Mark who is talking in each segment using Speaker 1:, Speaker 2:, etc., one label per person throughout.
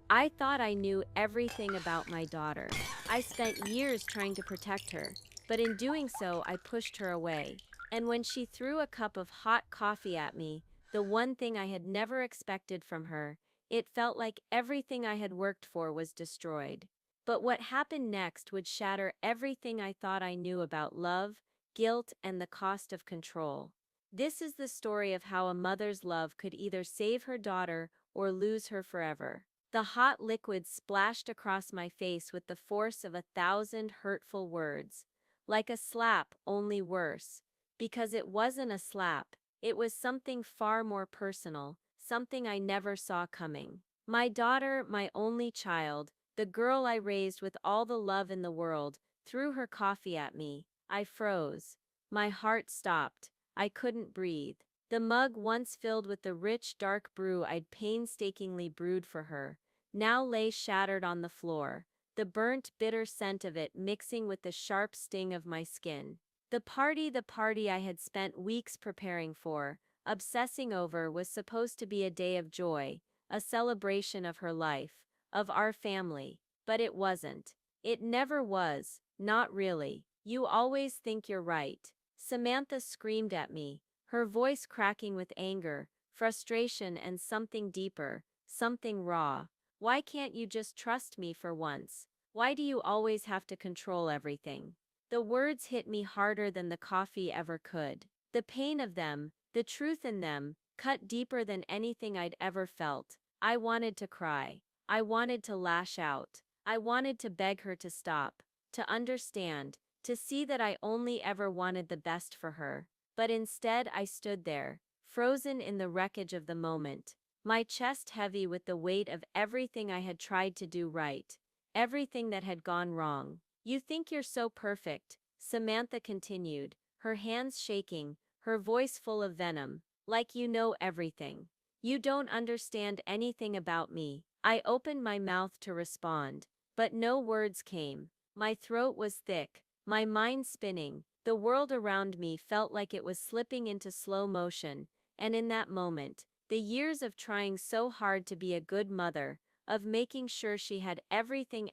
Speaker 1: I thought I knew everything about my daughter. I spent years trying to protect her, but in doing so, I pushed her away. And when she threw a cup of hot coffee at me, the one thing I had never expected from her, it felt like everything I had worked for was destroyed. But what happened next would shatter everything I thought I knew about love, guilt, and the cost of control. This is the story of how a mother's love could either save her daughter or lose her forever. The hot liquid splashed across my face with the force of 1,000 hurtful words. Like a slap, only worse. Because it wasn't a slap, it was something far more personal, something I never saw coming. My daughter, my only child, the girl I raised with all the love in the world, threw her coffee at me. I froze. My heart stopped. I couldn't breathe. The mug once filled with the rich, dark brew I'd painstakingly brewed for her, now lay shattered on the floor, the burnt, bitter scent of it mixing with the sharp sting of my skin. The party I had spent weeks preparing for, obsessing over, was supposed to be a day of joy, a celebration of her life, of our family. But it wasn't. It never was, not really. You always think you're right. Samantha screamed at me, her voice cracking with anger, frustration, and something deeper, something raw. Why can't you just trust me for once? Why do you always have to control everything? The words hit me harder than the coffee ever could. The pain of them, the truth in them, cut deeper than anything I'd ever felt. I wanted to cry. I wanted to lash out. I wanted to beg her to stop, to understand, to see that I only ever wanted the best for her. But instead, I stood there, frozen in the wreckage of the moment, my chest heavy with the weight of everything I had tried to do right, everything that had gone wrong. You think you're so perfect, Samantha continued, her hands shaking, her voice full of venom, like you know everything. You don't understand anything about me. I opened my mouth to respond, but no words came. My throat was thick, my mind spinning. The world around me felt like it was slipping into slow motion, and in that moment, the years of trying so hard to be a good mother, of making sure she had everything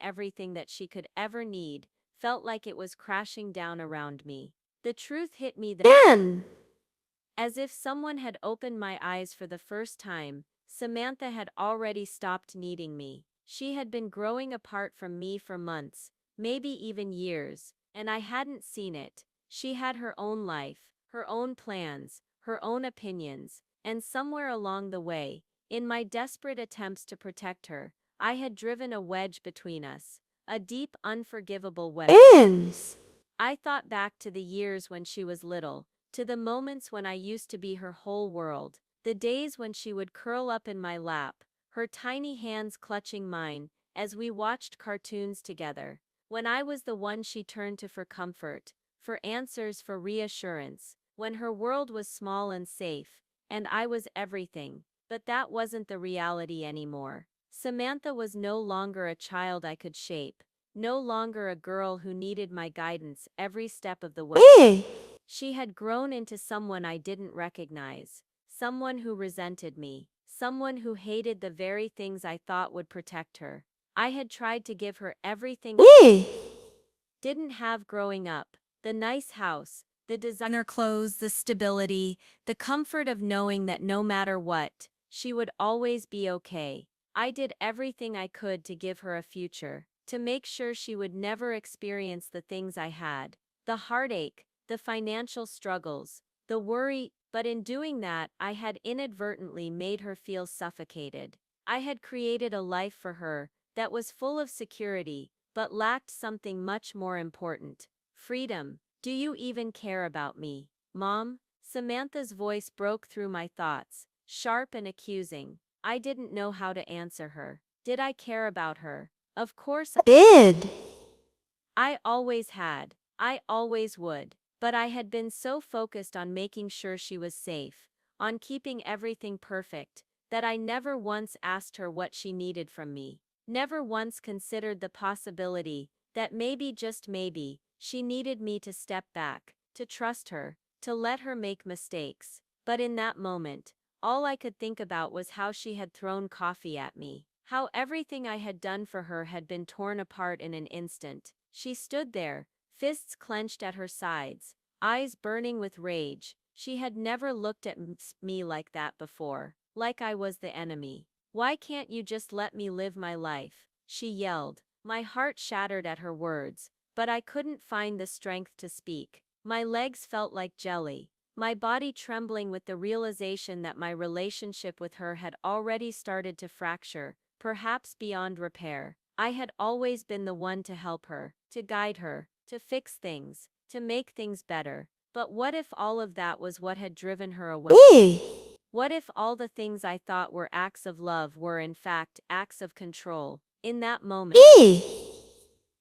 Speaker 1: that she could ever need, felt like it was crashing down around me. The truth hit me then. As if someone had opened my eyes for the first time, Samantha had already stopped needing me. She had been growing apart from me for months, maybe even years, and I hadn't seen it. She had her own life, her own plans, her own opinions, and somewhere along the way, in my desperate attempts to protect her, I had driven a wedge between us, a deep, unforgivable wedge. Ends. I thought back to the years when she was little, to the moments when I used to be her whole world, the days when she would curl up in my lap, her tiny hands clutching mine, as we watched cartoons together, when I was the one she turned to for comfort, for answers, for reassurance, when her world was small and safe, and I was everything. But that wasn't the reality anymore. Samantha was no longer a child I could shape, no longer a girl who needed my guidance every step of the way. She had grown into someone I didn't recognize, someone who resented me, someone who hated the very things I thought would protect her. I had tried to give her everything she didn't have growing up, the nice house, the designer clothes, the stability, the comfort of knowing that no matter what, she would always be okay. I did everything I could to give her a future, to make sure she would never experience the things I had, the heartache, the financial struggles, the worry, but in doing that, I had inadvertently made her feel suffocated. I had created a life for her that was full of security, but lacked something much more important: freedom. Do you even care about me, Mom? Samantha's voice broke through my thoughts, sharp and accusing. I didn't know how to answer her. Did I care about her? Of course I did. I always had. I always would. But I had been so focused on making sure she was safe, on keeping everything perfect, that I never once asked her what she needed from me. Never once considered the possibility that maybe, just maybe, she needed me to step back, to trust her, to let her make mistakes. But in that moment, all I could think about was how she had thrown coffee at me. How everything I had done for her had been torn apart in an instant. She stood there, fists clenched at her sides, eyes burning with rage. She had never looked at me like that before, like I was the enemy. "Why can't you just let me live my life?" she yelled. My heart shattered at her words, but I couldn't find the strength to speak. My legs felt like jelly, my body trembling with the realization that my relationship with her had already started to fracture, perhaps beyond repair. I had always been the one to help her, to guide her, to fix things, to make things better. But what if all of that was what had driven her away? What if all the things I thought were acts of love were in fact acts of control? In that moment,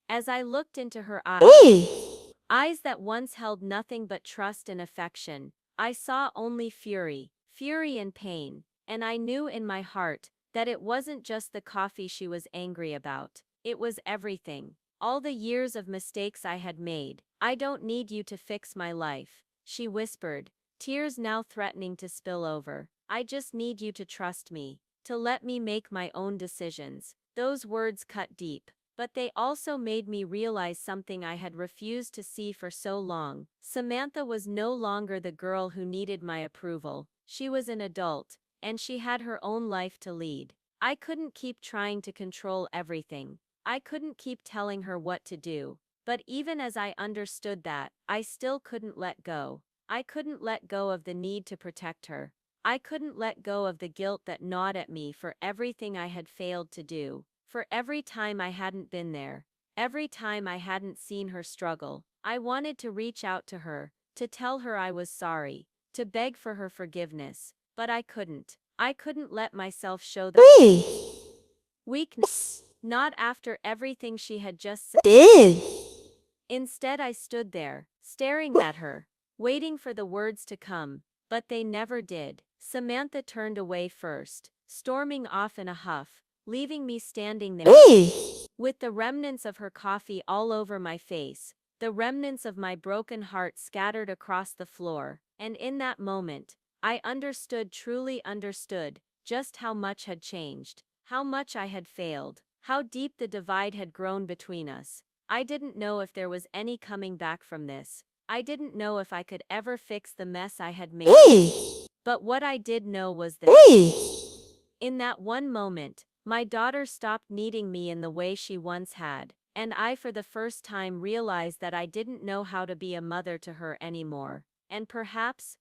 Speaker 1: as I looked into her eyes that once held nothing but trust and affection, I saw only fury, fury and pain, and I knew in my heart that it wasn't just the coffee she was angry about. It was everything. All the years of mistakes I had made. "I don't need you to fix my life," she whispered, tears now threatening to spill over. "I just need you to trust me, to let me make my own decisions." Those words cut deep, but they also made me realize something I had refused to see for so long. Samantha was no longer the girl who needed my approval. She was an adult, and she had her own life to lead. I couldn't keep trying to control everything. I couldn't keep telling her what to do. But even as I understood that, I still couldn't let go. I couldn't let go of the need to protect her. I couldn't let go of the guilt that gnawed at me for everything I had failed to do. For every time I hadn't been there, every time I hadn't seen her struggle, I wanted to reach out to her, to tell her I was sorry, to beg for her forgiveness, but I couldn't. I couldn't let myself show that weakness, not after everything she had just said. Instead, I stood there, staring at her, waiting for the words to come, but they never did. Samantha turned away first, storming off in a huff, leaving me standing there with the remnants of her coffee all over my face, the remnants of my broken heart scattered across the floor, and in that moment, I understood, truly understood, just how much had changed, how much I had failed, how deep the divide had grown between us. I didn't know if there was any coming back from this. I didn't know if I could ever fix the mess I had made. But what I did know was this. In that one moment, my daughter stopped needing me in the way she once had, and I for the first time realized that I didn't know how to be a mother to her anymore. And perhaps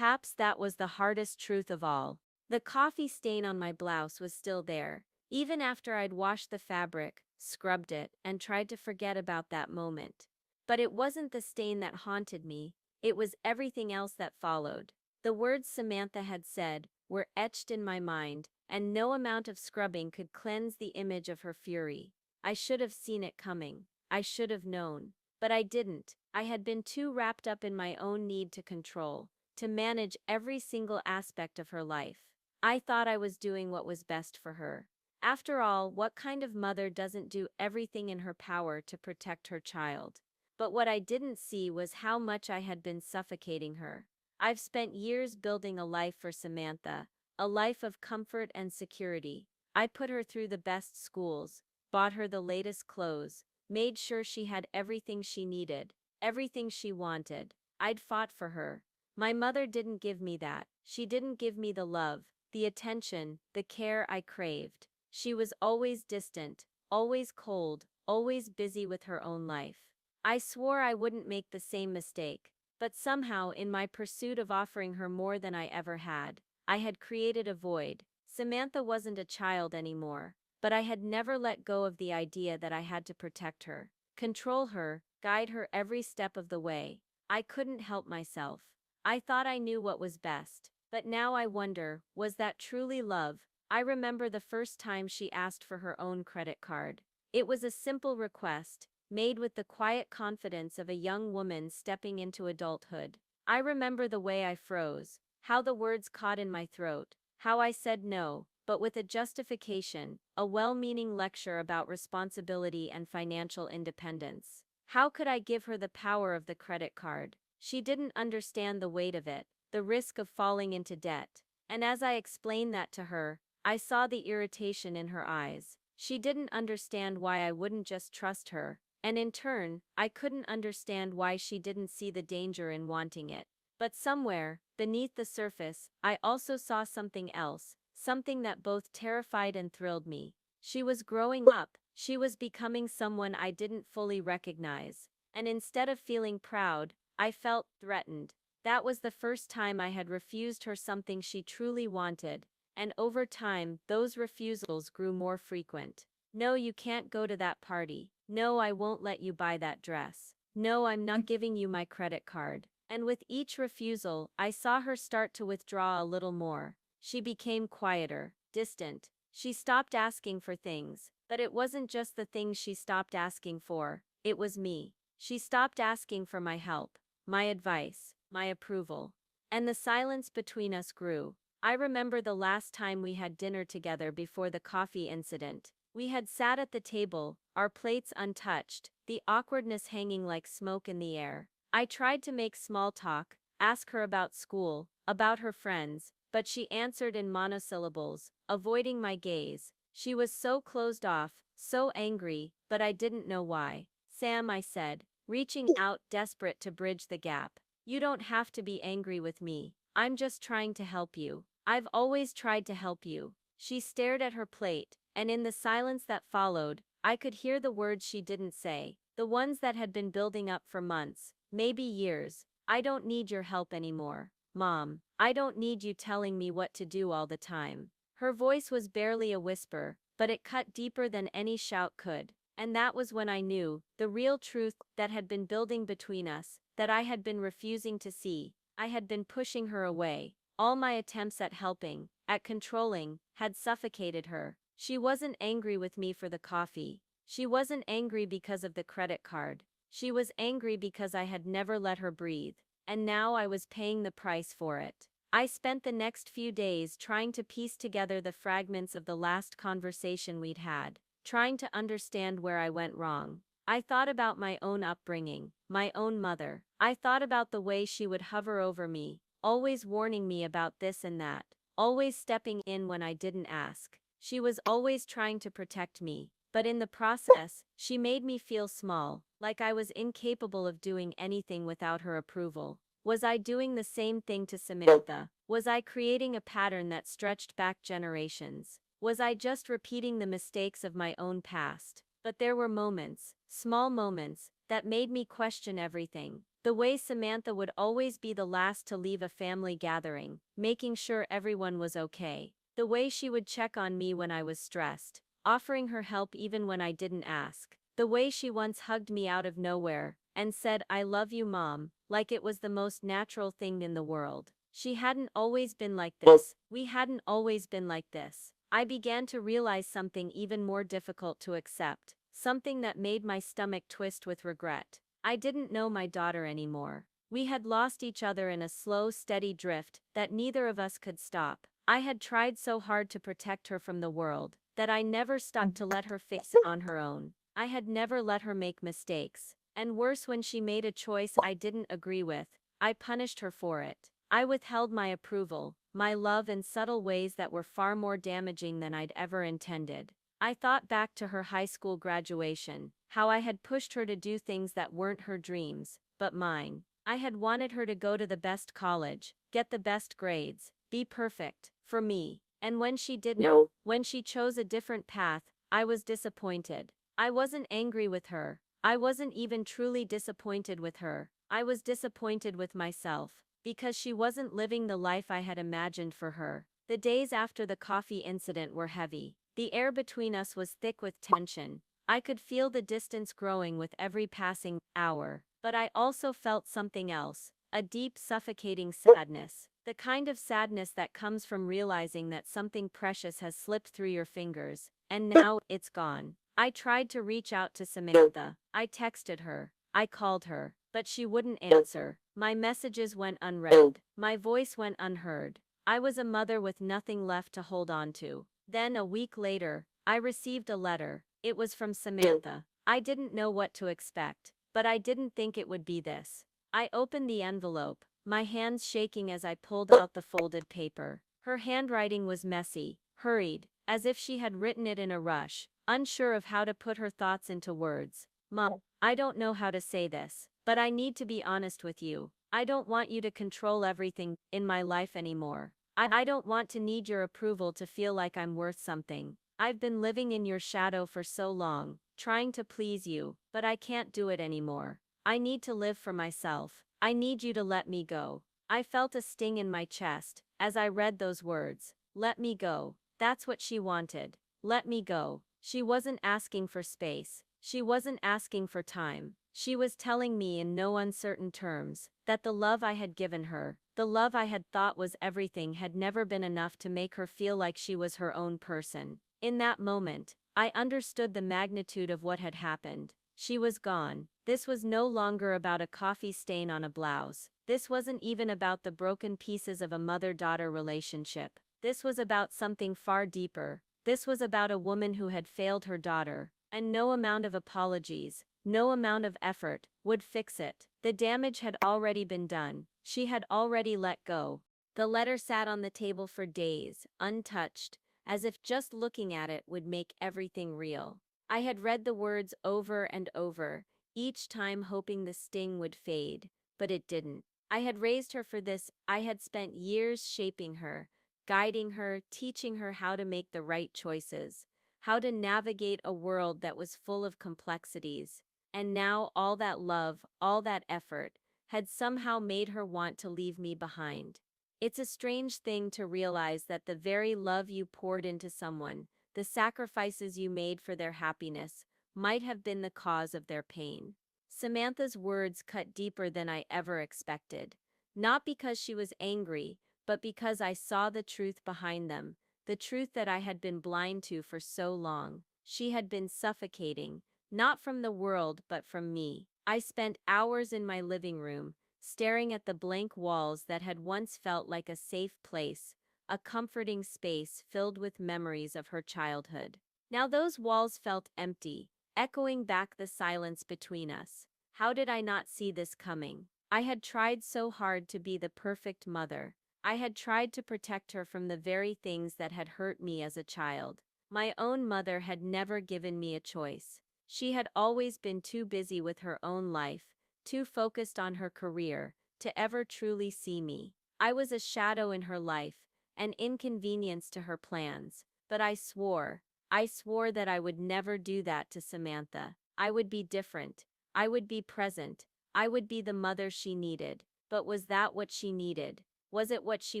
Speaker 1: that was the hardest truth of all. The coffee stain on my blouse was still there, even after I'd washed the fabric, scrubbed it, and tried to forget about that moment. But it wasn't the stain that haunted me, it was everything else that followed. The words Samantha had said were etched in my mind, and no amount of scrubbing could cleanse the image of her fury. I should have seen it coming. I should have known. But I didn't. I had been too wrapped up in my own need to control, to manage every single aspect of her life. I thought I was doing what was best for her. After all, what kind of mother doesn't do everything in her power to protect her child? But what I didn't see was how much I had been suffocating her. I've spent years building a life for Samantha, a life of comfort and security. I put her through the best schools, bought her the latest clothes, made sure she had everything she needed, everything she wanted. I'd fought for her. My mother didn't give me that. She didn't give me the love, the attention, the care I craved. She was always distant, always cold, always busy with her own life. I swore I wouldn't make the same mistake, but somehow, in my pursuit of offering her more than I ever had, I had created a void. Samantha wasn't a child anymore, but I had never let go of the idea that I had to protect her, control her, guide her every step of the way. I couldn't help myself. I thought I knew what was best, but now I wonder, was that truly love? I remember the first time she asked for her own credit card. It was a simple request, made with the quiet confidence of a young woman stepping into adulthood. I remember the way I froze, how the words caught in my throat, how I said no, but with a justification, a well-meaning lecture about responsibility and financial independence. How could I give her the power of the credit card? She didn't understand the weight of it, the risk of falling into debt. And as I explained that to her, I saw the irritation in her eyes. She didn't understand why I wouldn't just trust her, and in turn, I couldn't understand why she didn't see the danger in wanting it. But somewhere, beneath the surface, I also saw something else, something that both terrified and thrilled me. She was growing up, she was becoming someone I didn't fully recognize. And instead of feeling proud, I felt threatened. That was the first time I had refused her something she truly wanted, and over time, those refusals grew more frequent. No, you can't go to that party. No, I won't let you buy that dress. No, I'm not giving you my credit card. And with each refusal, I saw her start to withdraw a little more. She became quieter, distant. She stopped asking for things, but it wasn't just the things she stopped asking for, it was me. She stopped asking for my help, my advice, my approval. And the silence between us grew. I remember the last time we had dinner together before the coffee incident. We had sat at the table, our plates untouched, the awkwardness hanging like smoke in the air. I tried to make small talk, ask her about school, about her friends, but she answered in monosyllables, avoiding my gaze. She was so closed off, so angry, but I didn't know why. Sam, I said, reaching out desperate to bridge the gap. You don't have to be angry with me. I'm just trying to help you. I've always tried to help you. She stared at her plate, and in the silence that followed, I could hear the words she didn't say, the ones that had been building up for months, maybe years. I don't need your help anymore, Mom. I don't need you telling me what to do all the time. Her voice was barely a whisper, but it cut deeper than any shout could. And that was when I knew, the real truth that had been building between us, that I had been refusing to see. I had been pushing her away. All my attempts at helping, at controlling, had suffocated her. She wasn't angry with me for the coffee. She wasn't angry because of the credit card. She was angry because I had never let her breathe. And now I was paying the price for it. I spent the next few days trying to piece together the fragments of the last conversation we'd had, trying to understand where I went wrong. I thought about my own upbringing, my own mother. I thought about the way she would hover over me, always warning me about this and that, always stepping in when I didn't ask. She was always trying to protect me, but in the process, she made me feel small, like I was incapable of doing anything without her approval. Was I doing the same thing to Samantha? Was I creating a pattern that stretched back generations? Was I just repeating the mistakes of my own past? But there were moments, small moments, that made me question everything. The way Samantha would always be the last to leave a family gathering, making sure everyone was okay. The way she would check on me when I was stressed, offering her help even when I didn't ask. The way she once hugged me out of nowhere and said, "I love you, Mom," like it was the most natural thing in the world. She hadn't always been like this. We hadn't always been like this. I began to realize something even more difficult to accept, something that made my stomach twist with regret. I didn't know my daughter anymore. We had lost each other in a slow, steady drift that neither of us could stop. I had tried so hard to protect her from the world that I never stopped to let her fix it on her own. I had never let her make mistakes. And worse, when she made a choice I didn't agree with, I punished her for it. I withheld my approval, my love in subtle ways that were far more damaging than I'd ever intended. I thought back to her high school graduation, how I had pushed her to do things that weren't her dreams, but mine. I had wanted her to go to the best college, get the best grades, be perfect, for me. And when she didn't, when she chose a different path, I was disappointed. I wasn't angry with her. I wasn't even truly disappointed with her. I was disappointed with myself, because she wasn't living the life I had imagined for her. The days after the coffee incident were heavy. The air between us was thick with tension. I could feel the distance growing with every passing hour. But I also felt something else, a deep, suffocating sadness. The kind of sadness that comes from realizing that something precious has slipped through your fingers, and now it's gone. I tried to reach out to Samantha. I texted her. I called her, but she wouldn't answer. My messages went unread. My voice went unheard. I was a mother with nothing left to hold on to. Then, a week later, I received a letter. It was from Samantha. I didn't know what to expect, but I didn't think it would be this. I opened the envelope, my hands shaking as I pulled out the folded paper. Her handwriting was messy, hurried, as if she had written it in a rush, unsure of how to put her thoughts into words. Mom, I don't know how to say this, but I need to be honest with you. I don't want you to control everything in my life anymore. I don't want to need your approval to feel like I'm worth something. I've been living in your shadow for so long, trying to please you, but I can't do it anymore. I need to live for myself. I need you to let me go. I felt a sting in my chest as I read those words. Let me go. That's what she wanted. Let me go. She wasn't asking for space. She wasn't asking for time. She was telling me in no uncertain terms that the love I had given her, the love I had thought was everything, had never been enough to make her feel like she was her own person. In that moment, I understood the magnitude of what had happened. She was gone. This was no longer about a coffee stain on a blouse. This wasn't even about the broken pieces of a mother-daughter relationship. This was about something far deeper. This was about a woman who had failed her daughter, and no amount of apologies, no amount of effort, would fix it. The damage had already been done. She had already let go. The letter sat on the table for days, untouched, as if just looking at it would make everything real. I had read the words over and over, each time hoping the sting would fade, but it didn't. I had raised her for this. I had spent years shaping her, guiding her, teaching her how to make the right choices, how to navigate a world that was full of complexities. And now all that love, all that effort, had somehow made her want to leave me behind. It's a strange thing to realize that the very love you poured into someone, the sacrifices you made for their happiness, might have been the cause of their pain. Samantha's words cut deeper than I ever expected. Not because she was angry, but because I saw the truth behind them, the truth that I had been blind to for so long. She had been suffocating, not from the world but from me. I spent hours in my living room, staring at the blank walls that had once felt like a safe place, a comforting space filled with memories of her childhood. Now those walls felt empty, echoing back the silence between us. How did I not see this coming? I had tried so hard to be the perfect mother. I had tried to protect her from the very things that had hurt me as a child. My own mother had never given me a choice. She had always been too busy with her own life, too focused on her career, to ever truly see me. I was a shadow in her life, an inconvenience to her plans, but I swore that I would never do that to Samantha. I would be different. I would be present. I would be the mother she needed. But was that what she needed? Was it what she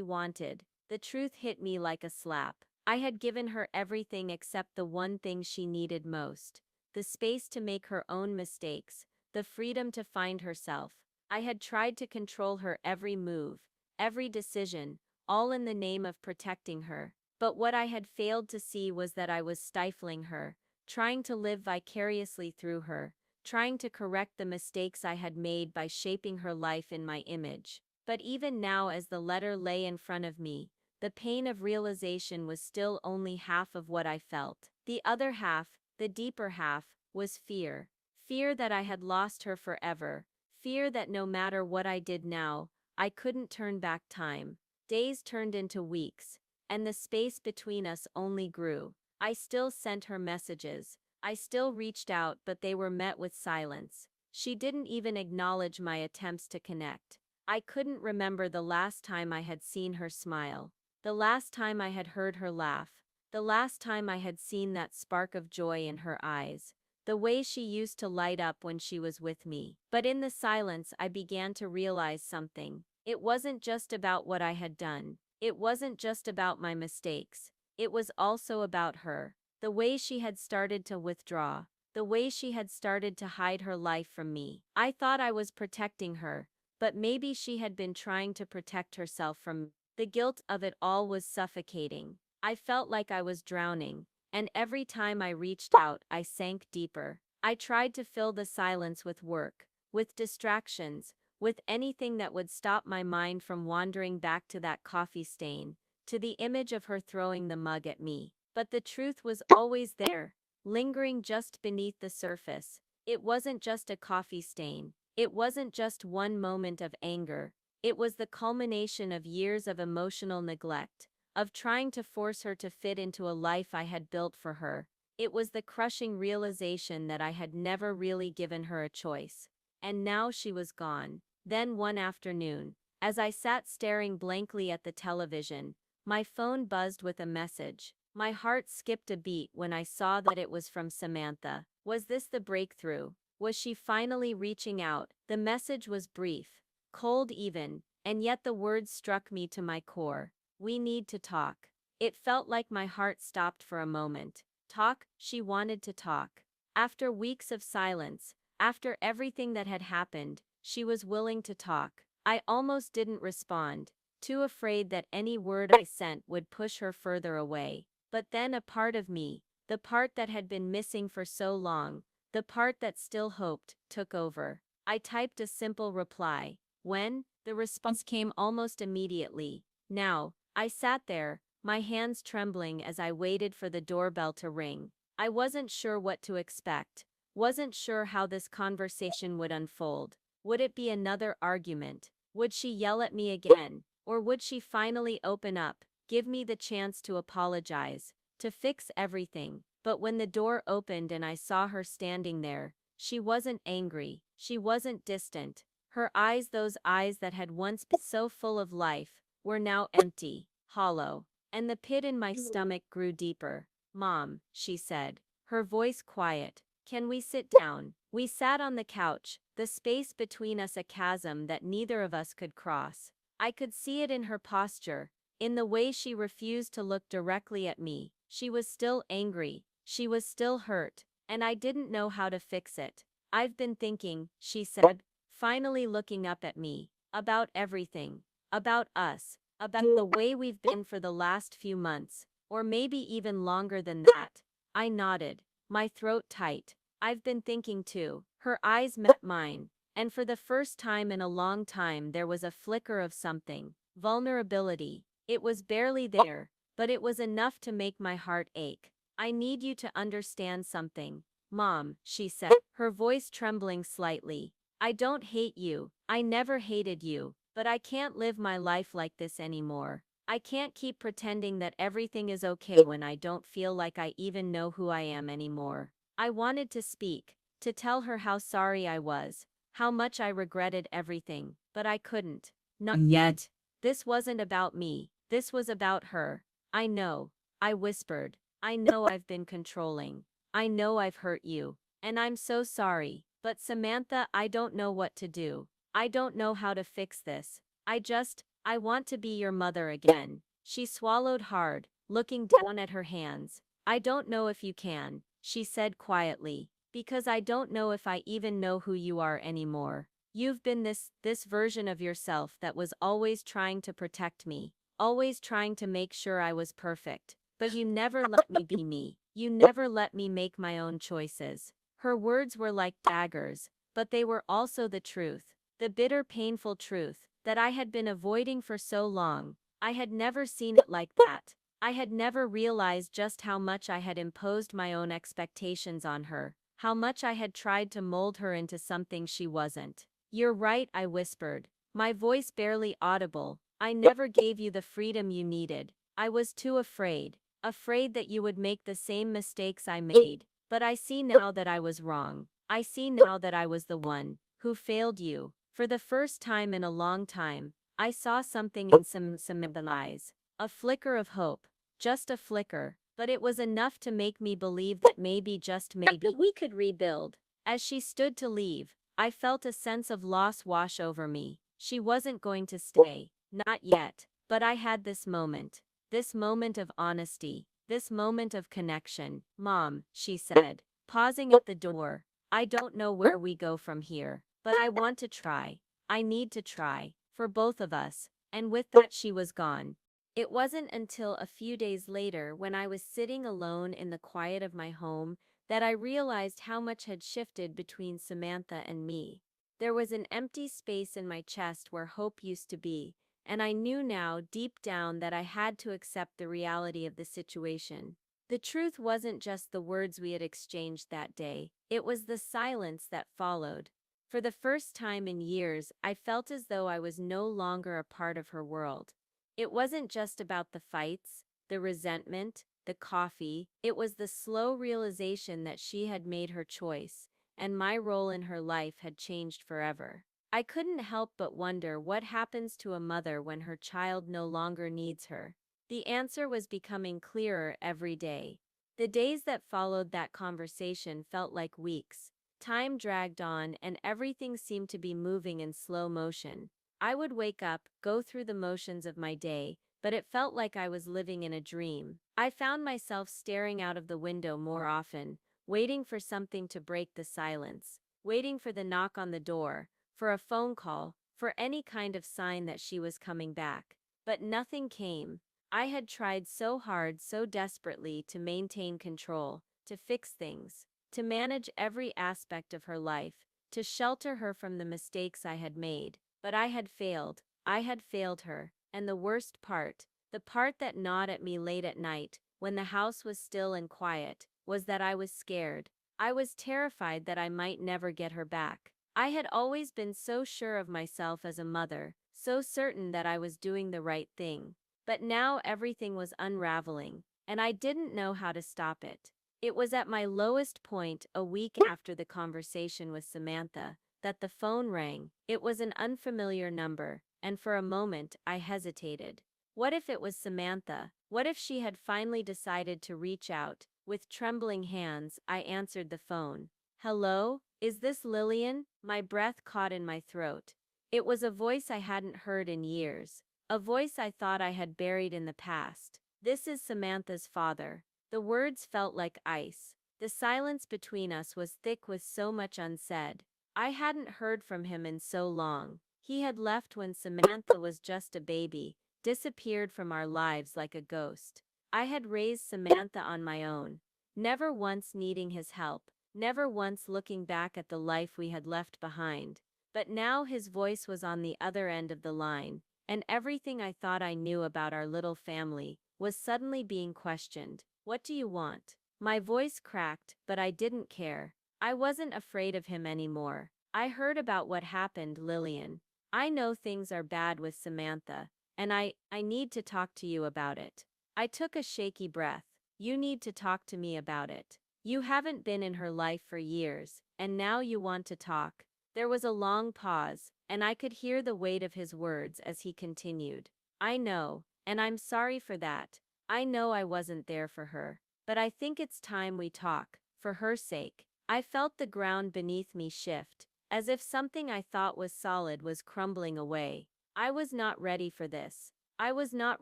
Speaker 1: wanted? The truth hit me like a slap. I had given her everything except the one thing she needed most: the space to make her own mistakes, the freedom to find herself. I had tried to control her every move, every decision, all in the name of protecting her. But what I had failed to see was that I was stifling her, trying to live vicariously through her, trying to correct the mistakes I had made by shaping her life in my image. But even now, as the letter lay in front of me, the pain of realization was still only half of what I felt. The other half, the deeper half, was fear. Fear that I had lost her forever. Fear that no matter what I did now, I couldn't turn back time. Days turned into weeks, and the space between us only grew. I still sent her messages. I still reached out, but they were met with silence. She didn't even acknowledge my attempts to connect. I couldn't remember the last time I had seen her smile, the last time I had heard her laugh, the last time I had seen that spark of joy in her eyes, the way she used to light up when she was with me. But in the silence, I began to realize something. It wasn't just about what I had done. It wasn't just about my mistakes. It was also about her. The way she had started to withdraw. The way she had started to hide her life from me. I thought I was protecting her, but maybe she had been trying to protect herself from me. The guilt of it all was suffocating. I felt like I was drowning, and every time I reached out, I sank deeper. I tried to fill the silence with work, with distractions, with anything that would stop my mind from wandering back to that coffee stain, to the image of her throwing the mug at me. But the truth was always there, lingering just beneath the surface. It wasn't just a coffee stain. It wasn't just one moment of anger. It was the culmination of years of emotional neglect, of trying to force her to fit into a life I had built for her. It was the crushing realization that I had never really given her a choice. And now she was gone. Then one afternoon, as I sat staring blankly at the television, my phone buzzed with a message. My heart skipped a beat when I saw that it was from Samantha. Was this the breakthrough? Was she finally reaching out? The message was brief, cold even, and yet the words struck me to my core. We need to talk. It felt like my heart stopped for a moment. Talk, she wanted to talk. After weeks of silence, after everything that had happened, she was willing to talk. I almost didn't respond, too afraid that any word I sent would push her further away. But then a part of me, the part that had been missing for so long, the part that still hoped, took over. I typed a simple reply. When? The response came almost immediately. Now. I sat there, my hands trembling as I waited for the doorbell to ring. I wasn't sure what to expect, wasn't sure how this conversation would unfold. Would it be another argument? Would she yell at me again? Or would she finally open up, give me the chance to apologize, to fix everything? But when the door opened and I saw her standing there, she wasn't angry, she wasn't distant. Her eyes, those eyes that had once been so full of life, were now empty, hollow, and the pit in my stomach grew deeper. Mom, she said, her voice quiet, can we sit down? We sat on the couch, the space between us a chasm that neither of us could cross. I could see it in her posture, in the way she refused to look directly at me. She was still angry, she was still hurt, and I didn't know how to fix it. I've been thinking, she said, finally looking up at me, about everything, about us, about the way we've been for the last few months, or maybe even longer than that. I nodded, my throat tight. I've been thinking too. Her eyes met mine, and for the first time in a long time there was a flicker of something, vulnerability. It was barely there, but it was enough to make my heart ache. I need you to understand something, Mom, she said, her voice trembling slightly. I don't hate you, I never hated you, but I can't live my life like this anymore. I can't keep pretending that everything is okay when I don't feel like I even know who I am anymore. I wanted to speak, to tell her how sorry I was, how much I regretted everything, but I couldn't. Not yet. This wasn't about me, this was about her. I know, I whispered. I know I've been controlling. I know I've hurt you, and I'm so sorry. But Samantha, I don't know what to do. I don't know how to fix this. I want to be your mother again. She swallowed hard, looking down at her hands. I don't know if you can, she said quietly, because I don't know if I even know who you are anymore. You've been this version of yourself that was always trying to protect me, always trying to make sure I was perfect. But you never let me be me. You never let me make my own choices. Her words were like daggers, but they were also the truth. The bitter, painful truth that I had been avoiding for so long. I had never seen it like that. I had never realized just how much I had imposed my own expectations on her, how much I had tried to mold her into something she wasn't. You're right, I whispered, my voice barely audible. I never gave you the freedom you needed. I was too afraid, afraid that you would make the same mistakes I made. But I see now that I was wrong. I see now that I was the one who failed you. For the first time in a long time, I saw something in Samantha's eyes. A flicker of hope. Just a flicker. But it was enough to make me believe that maybe, just maybe, we could rebuild. As she stood to leave, I felt a sense of loss wash over me. She wasn't going to stay. Not yet. But I had this moment. This moment of honesty. This moment of connection. Mom, she said, pausing at the door. I don't know where we go from here, but I want to try. I need to try. For both of us. And with that she was gone. It wasn't until a few days later, when I was sitting alone in the quiet of my home, that I realized how much had shifted between Samantha and me. There was an empty space in my chest where hope used to be, and I knew now, deep down, that I had to accept the reality of the situation. The truth wasn't just the words we had exchanged that day, it was the silence that followed. For the first time in years, I felt as though I was no longer a part of her world. It wasn't just about the fights, the resentment, the coffee. It was the slow realization that she had made her choice, and my role in her life had changed forever. I couldn't help but wonder what happens to a mother when her child no longer needs her. The answer was becoming clearer every day. The days that followed that conversation felt like weeks. Time dragged on, and everything seemed to be moving in slow motion. I would wake up, go through the motions of my day, but it felt like I was living in a dream. I found myself staring out of the window more often, waiting for something to break the silence, waiting for the knock on the door, for a phone call, for any kind of sign that she was coming back. But nothing came. I had tried so hard, so desperately to maintain control, to fix things, to manage every aspect of her life, to shelter her from the mistakes I had made. But I had failed. I had failed her. And the worst part, the part that gnawed at me late at night, when the house was still and quiet, was that I was scared. I was terrified that I might never get her back. I had always been so sure of myself as a mother, so certain that I was doing the right thing. But now everything was unraveling, and I didn't know how to stop it. It was at my lowest point, a week after the conversation with Samantha, that the phone rang. It was an unfamiliar number, and for a moment I hesitated. What if it was Samantha? What if she had finally decided to reach out? With trembling hands, I answered the phone. "Hello? Is this Lillian?" My breath caught in my throat. It was a voice I hadn't heard in years, a voice I thought I had buried in the past. "This is Samantha's father." The words felt like ice. The silence between us was thick with so much unsaid. I hadn't heard from him in so long. He had left when Samantha was just a baby, disappeared from our lives like a ghost. I had raised Samantha on my own, never once needing his help, never once looking back at the life we had left behind. But now his voice was on the other end of the line, and everything I thought I knew about our little family was suddenly being questioned. "What do you want?" My voice cracked, but I didn't care. I wasn't afraid of him anymore. "I heard about what happened, Lillian. I know things are bad with Samantha, and I need to talk to you about it." I took a shaky breath. "You need to talk to me about it. You haven't been in her life for years, and now you want to talk." There was a long pause, and I could hear the weight of his words as he continued. "I know, and I'm sorry for that. I know I wasn't there for her. But I think it's time we talk, for her sake." I felt the ground beneath me shift, as if something I thought was solid was crumbling away. I was not ready for this. I was not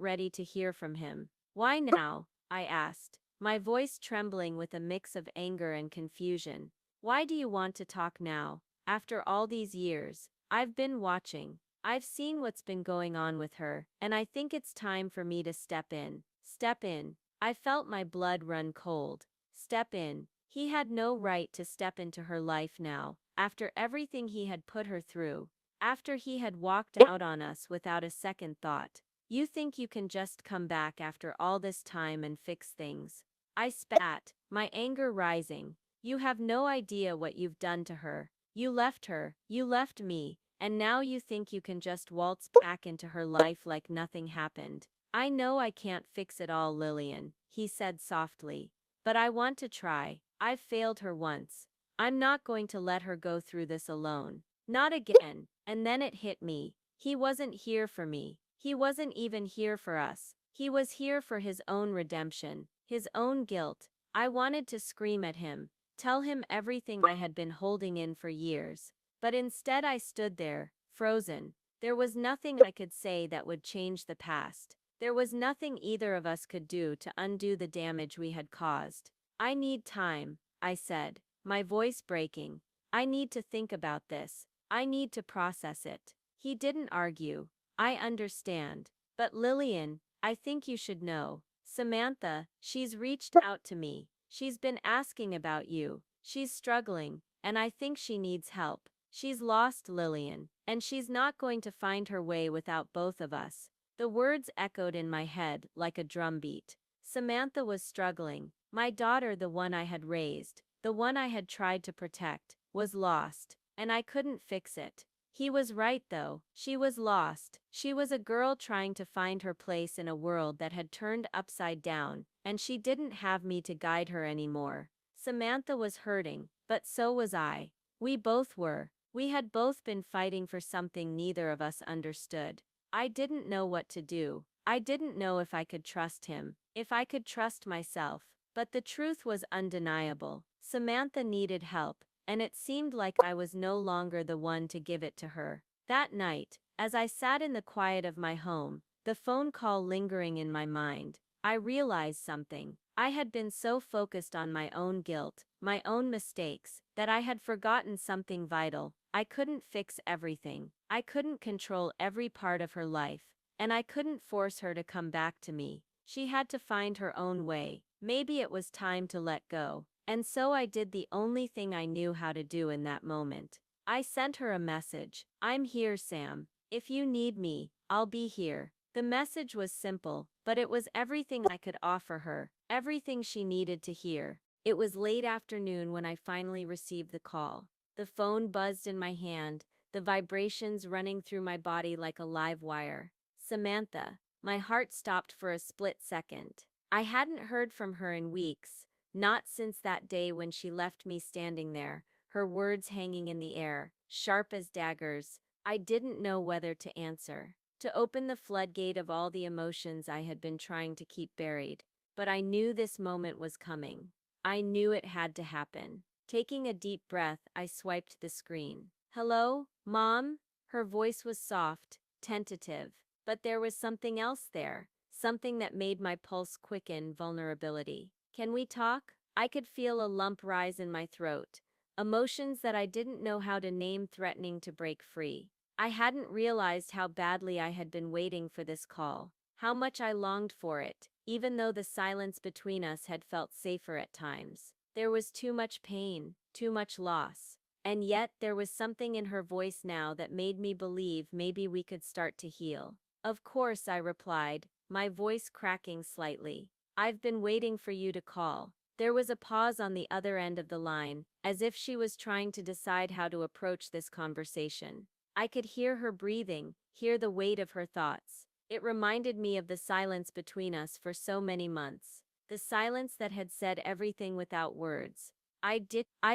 Speaker 1: ready to hear from him. "Why now?" I asked, my voice trembling with a mix of anger and confusion. "Why do you want to talk now? After all these years, I've been watching. I've seen what's been going on with her, and I think it's time for me to step in." Step in. I felt my blood run cold. Step in. He had no right to step into her life now, after everything he had put her through, after he had walked out on us without a second thought. "You think you can just come back after all this time and fix things?" I spat, my anger rising. "You have no idea what you've done to her. You left her, you left me, and now you think you can just waltz back into her life like nothing happened." "I know I can't fix it all, Lillian," he said softly, "but I want to try. I've failed her once. I'm not going to let her go through this alone. Not again." And then it hit me. He wasn't here for me. He wasn't even here for us. He was here for his own redemption, his own guilt. I wanted to scream at him, tell him everything I had been holding in for years. But instead I stood there, frozen. There was nothing I could say that would change the past. There was nothing either of us could do to undo the damage we had caused. "I need time," I said, my voice breaking. "I need to think about this. I need to process it." He didn't argue. "I understand. But Lillian, I think you should know. Samantha, she's reached out to me. She's been asking about you. She's struggling, and I think she needs help. She's lost, Lillian, and she's not going to find her way without both of us." The words echoed in my head like a drumbeat. Samantha was struggling. My daughter, the one I had raised, the one I had tried to protect, was lost, and I couldn't fix it. He was right though. She was lost. She was a girl trying to find her place in a world that had turned upside down, and she didn't have me to guide her anymore. Samantha was hurting, but so was I. We both were. We had both been fighting for something neither of us understood. I didn't know what to do. I didn't know if I could trust him, if I could trust myself. But the truth was undeniable. Samantha needed help, and it seemed like I was no longer the one to give it to her. That night, as I sat in the quiet of my home, the phone call lingering in my mind, I realized something. I had been so focused on my own guilt, my own mistakes, that I had forgotten something vital. I couldn't fix everything. I couldn't control every part of her life, and I couldn't force her to come back to me. She had to find her own way. Maybe it was time to let go. And so I did the only thing I knew how to do in that moment. I sent her a message. I'm here, Sam. If you need me, I'll be here. The message was simple, but it was everything I could offer her, everything she needed to hear. It was late afternoon when I finally received the call. The phone buzzed in my hand, the vibrations running through my body like a live wire. Samantha. My heart stopped for a split second. I hadn't heard from her in weeks. Not since that day when she left me standing there, her words hanging in the air, sharp as daggers. I didn't know whether to answer, to open the floodgate of all the emotions I had been trying to keep buried. But I knew this moment was coming. I knew it had to happen. Taking a deep breath, I swiped the screen. Hello, Mom? Her voice was soft, tentative, but there was something else there, something that made my pulse quicken. Vulnerability. Can we talk? I could feel a lump rise in my throat, emotions that I didn't know how to name threatening to break free. I hadn't realized how badly I had been waiting for this call, how much I longed for it, even though the silence between us had felt safer at times. There was too much pain, too much loss. And yet there was something in her voice now that made me believe maybe we could start to heal. Of course, I replied, my voice cracking slightly. I've been waiting for you to call. There was a pause on the other end of the line, as if she was trying to decide how to approach this conversation. I could hear her breathing, hear the weight of her thoughts. It reminded me of the silence between us for so many months. The silence that had said everything without words. I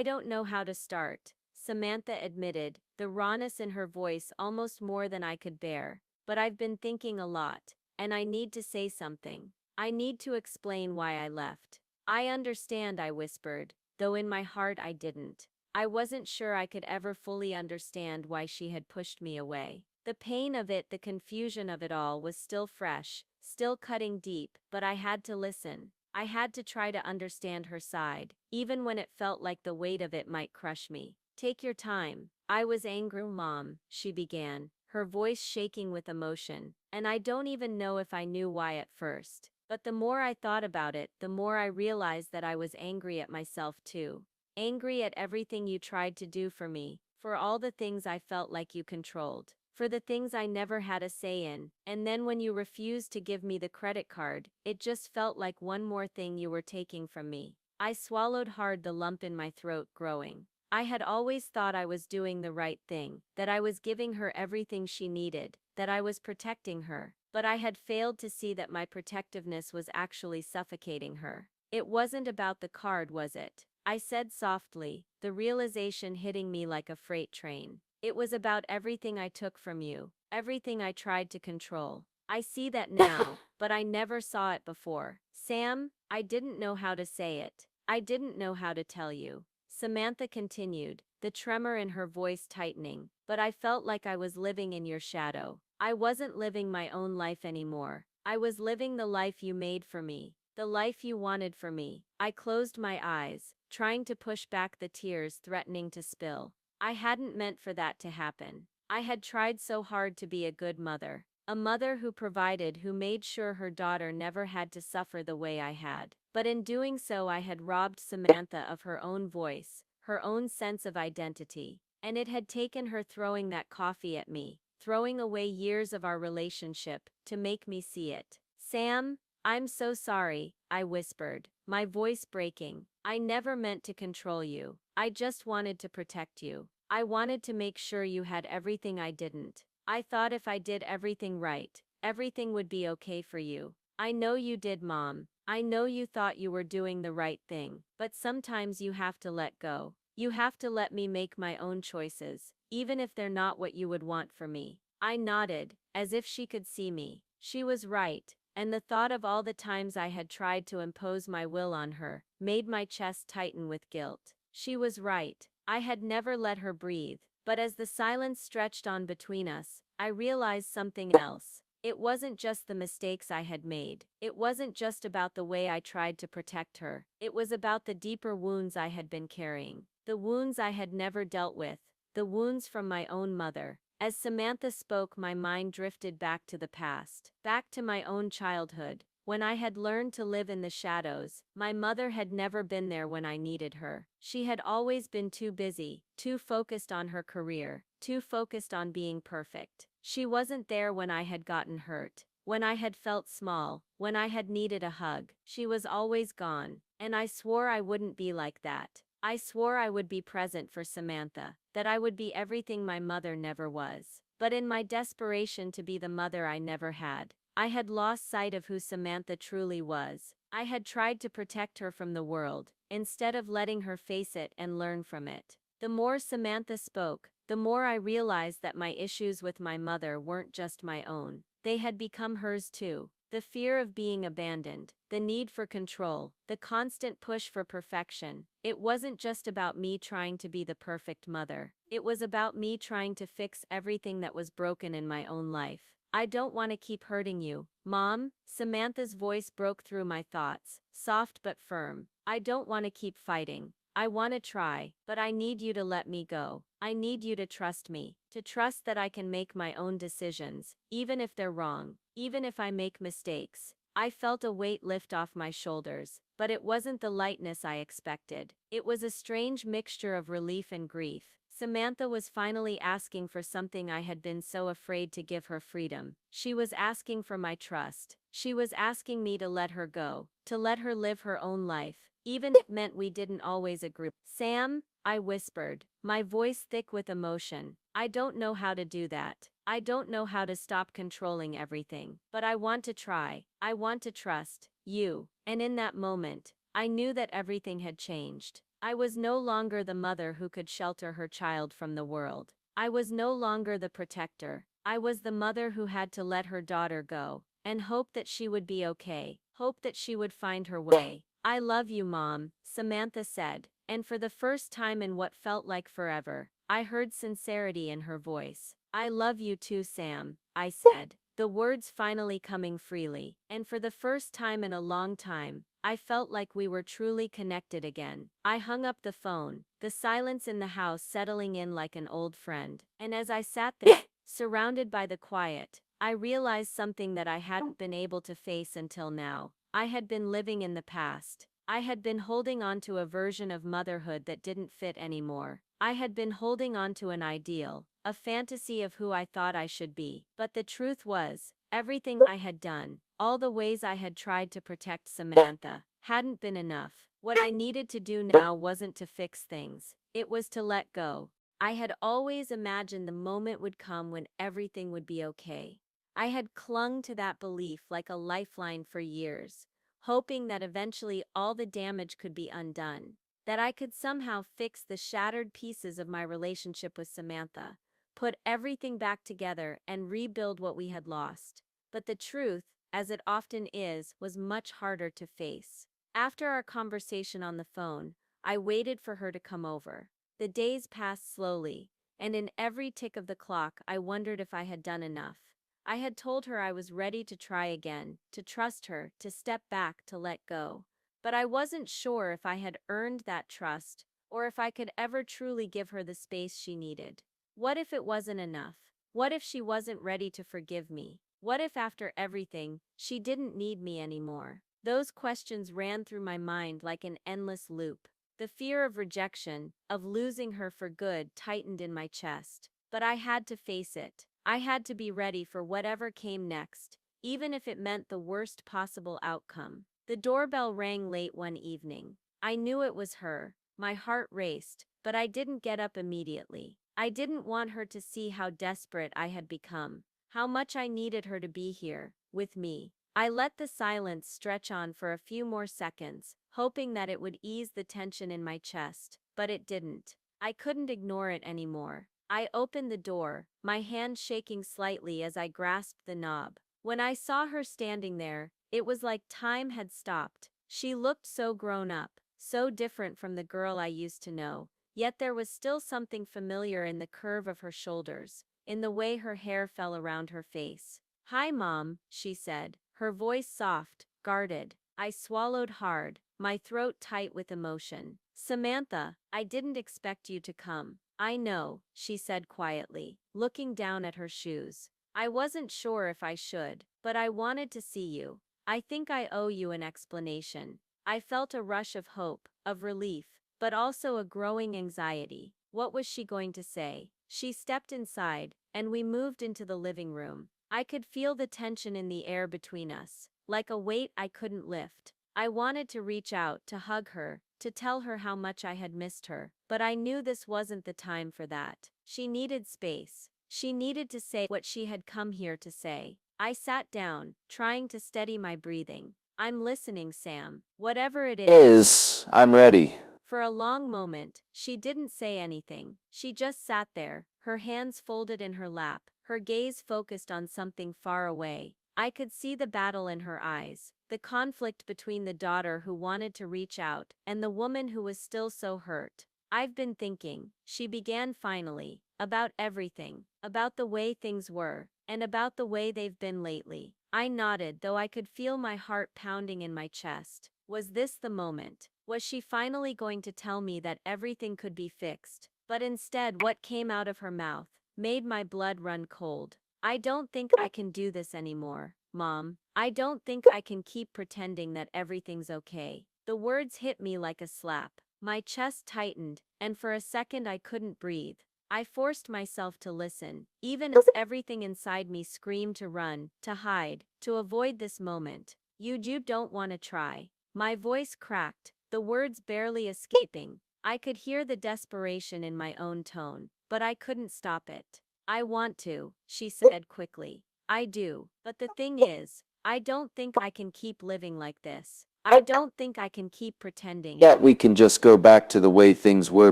Speaker 1: don't know how to start, Samantha admitted, the rawness in her voice almost more than I could bear. But I've been thinking a lot, and I need to say something. I need to explain why I left. I understand, I whispered, though in my heart I didn't. I wasn't sure I could ever fully understand why she had pushed me away. The pain of it, the confusion of it all was still fresh, still cutting deep, but I had to listen. I had to try to understand her side, even when it felt like the weight of it might crush me. Take your time. I was angry, Mom, she began, her voice shaking with emotion, and I don't even know if I knew why at first. But the more I thought about it, the more I realized that I was angry at myself too. Angry at everything you tried to do for me, for all the things I felt like you controlled, for the things I never had a say in, and then when you refused to give me the credit card, it just felt like one more thing you were taking from me. I swallowed hard, the lump in my throat growing. I had always thought I was doing the right thing, that I was giving her everything she needed, that I was protecting her, but I had failed to see that my protectiveness was actually suffocating her. It wasn't about the card, was it? I said softly, the realization hitting me like a freight train. It was about everything I took from you, everything I tried to control. I see that now, but I never saw it before. Sam, I didn't know how to say it. I didn't know how to tell you. Samantha continued, the tremor in her voice tightening, but I felt like I was living in your shadow. I wasn't living my own life anymore. I was living the life you made for me, the life you wanted for me. I closed my eyes, trying to push back the tears threatening to spill. I hadn't meant for that to happen. I had tried so hard to be a good mother, a mother who provided, who made sure her daughter never had to suffer the way I had. But in doing so, I had robbed Samantha of her own voice, her own sense of identity, and it had taken her throwing that coffee at me, throwing away years of our relationship, to make me see it. Sam, I'm so sorry, I whispered, my voice breaking. I never meant to control you. I just wanted to protect you. I wanted to make sure you had everything I didn't. I thought if I did everything right, everything would be okay for you. I know you did, Mom. I know you thought you were doing the right thing, but sometimes you have to let go. You have to let me make my own choices, even if they're not what you would want for me. I nodded, as if she could see me. She was right, and the thought of all the times I had tried to impose my will on her made my chest tighten with guilt. She was right. I had never let her breathe, but as the silence stretched on between us, I realized something else. It wasn't just the mistakes I had made. It wasn't just about the way I tried to protect her. It was about the deeper wounds I had been carrying. The wounds I had never dealt with. The wounds from my own mother. As Samantha spoke, my mind drifted back to the past. Back to my own childhood. When I had learned to live in the shadows, my mother had never been there when I needed her. She had always been too busy, too focused on her career, too focused on being perfect. She wasn't there when I had gotten hurt, when I had felt small, when I had needed a hug. She was always gone, and I swore I wouldn't be like that. I swore I would be present for Samantha, that I would be everything my mother never was. But in my desperation to be the mother I never had, I had lost sight of who Samantha truly was. I had tried to protect her from the world, instead of letting her face it and learn from it. The more Samantha spoke, the more I realized that my issues with my mother weren't just my own. They had become hers too. The fear of being abandoned, the need for control, the constant push for perfection. It wasn't just about me trying to be the perfect mother. It was about me trying to fix everything that was broken in my own life. I don't want to keep hurting you, Mom. Samantha's voice broke through my thoughts, soft but firm. I don't want to keep fighting. I want to try, but I need you to let me go. I need you to trust me, to trust that I can make my own decisions, even if they're wrong, even if I make mistakes. I felt a weight lift off my shoulders, but it wasn't the lightness I expected. It was a strange mixture of relief and grief. Samantha was finally asking for something I had been so afraid to give her: freedom. She was asking for my trust. She was asking me to let her go, to let her live her own life, even if it meant we didn't always agree. Sam, I whispered, my voice thick with emotion. I don't know how to do that. I don't know how to stop controlling everything, but I want to try. I want to trust you. And in that moment, I knew that everything had changed. I was no longer the mother who could shelter her child from the world. I was no longer the protector. I was the mother who had to let her daughter go, and hope that she would be okay, hope that she would find her way. I love you, Mom, Samantha said, and for the first time in what felt like forever, I heard sincerity in her voice. I love you too, Sam, I said, the words finally coming freely, and for the first time in a long time, I felt like we were truly connected again. I hung up the phone, the silence in the house settling in like an old friend, and as I sat there, surrounded by the quiet, I realized something that I hadn't been able to face until now. I had been living in the past. I had been holding on to a version of motherhood that didn't fit anymore. I had been holding on to an ideal, a fantasy of who I thought I should be. But the truth was, everything I had done, all the ways I had tried to protect Samantha, hadn't been enough. What I needed to do now wasn't to fix things. It was to let go. I had always imagined the moment would come when everything would be okay. I had clung to that belief like a lifeline for years, hoping that eventually all the damage could be undone, that I could somehow fix the shattered pieces of my relationship with Samantha, put everything back together and rebuild what we had lost. But the truth, as it often is, was much harder to face. After our conversation on the phone, I waited for her to come over. The days passed slowly, and in every tick of the clock I wondered if I had done enough. I had told her I was ready to try again, to trust her, to step back, to let go. But I wasn't sure if I had earned that trust, or if I could ever truly give her the space she needed. What if it wasn't enough? What if she wasn't ready to forgive me? What if after everything, she didn't need me anymore? Those questions ran through my mind like an endless loop. The fear of rejection, of losing her for good, tightened in my chest. But I had to face it. I had to be ready for whatever came next, even if it meant the worst possible outcome. The doorbell rang late one evening. I knew it was her. My heart raced, but I didn't get up immediately. I didn't want her to see how desperate I had become, how much I needed her to be here, with me. I let the silence stretch on for a few more seconds, hoping that it would ease the tension in my chest, but it didn't. I couldn't ignore it anymore. I opened the door, my hand shaking slightly as I grasped the knob. When I saw her standing there, it was like time had stopped. She looked so grown up, so different from the girl I used to know, yet there was still something familiar in the curve of her shoulders, in the way her hair fell around her face. "Hi, Mom," she said, her voice soft, guarded. I swallowed hard, my throat tight with emotion. "Samantha, I didn't expect you to come." "I know," she said quietly, looking down at her shoes. "I wasn't sure if I should, but I wanted to see you. I think I owe you an explanation." I felt a rush of hope, of relief, but also a growing anxiety. What was she going to say? She stepped inside, and we moved into the living room. I could feel the tension in the air between us, like a weight I couldn't lift. I wanted to reach out, to hug her, to tell her how much I had missed her, but I knew this wasn't the time for that. She needed space. She needed to say what she had come here to say. I sat down, trying to steady my breathing. "I'm listening, Sam. Whatever it is,
Speaker 2: I'm ready.
Speaker 1: for a long moment, she didn't say anything. She just sat there, her hands folded in her lap, her gaze focused on something far away. I could see the battle in her eyes, the conflict between the daughter who wanted to reach out and the woman who was still so hurt. "I've been thinking," she began finally, "about everything, about the way things were, and about the way they've been lately." I nodded, though I could feel my heart pounding in my chest. Was this the moment? Was she finally going to tell me that everything could be fixed? But instead, what came out of her mouth made my blood run cold. "I don't think I can do this anymore, Mom. I don't think I can keep pretending that everything's okay." The words hit me like a slap. My chest tightened, and for a second I couldn't breathe. I forced myself to listen, even as everything inside me screamed to run, to hide, to avoid this moment. You don't want to try." My voice cracked, the words barely escaping. I could hear the desperation in my own tone, but I couldn't stop it. "I want to," she said quickly. "I do, but the thing is, I don't think I can keep living like this. I don't think I can keep pretending."
Speaker 2: Yet we can just go back to the way things were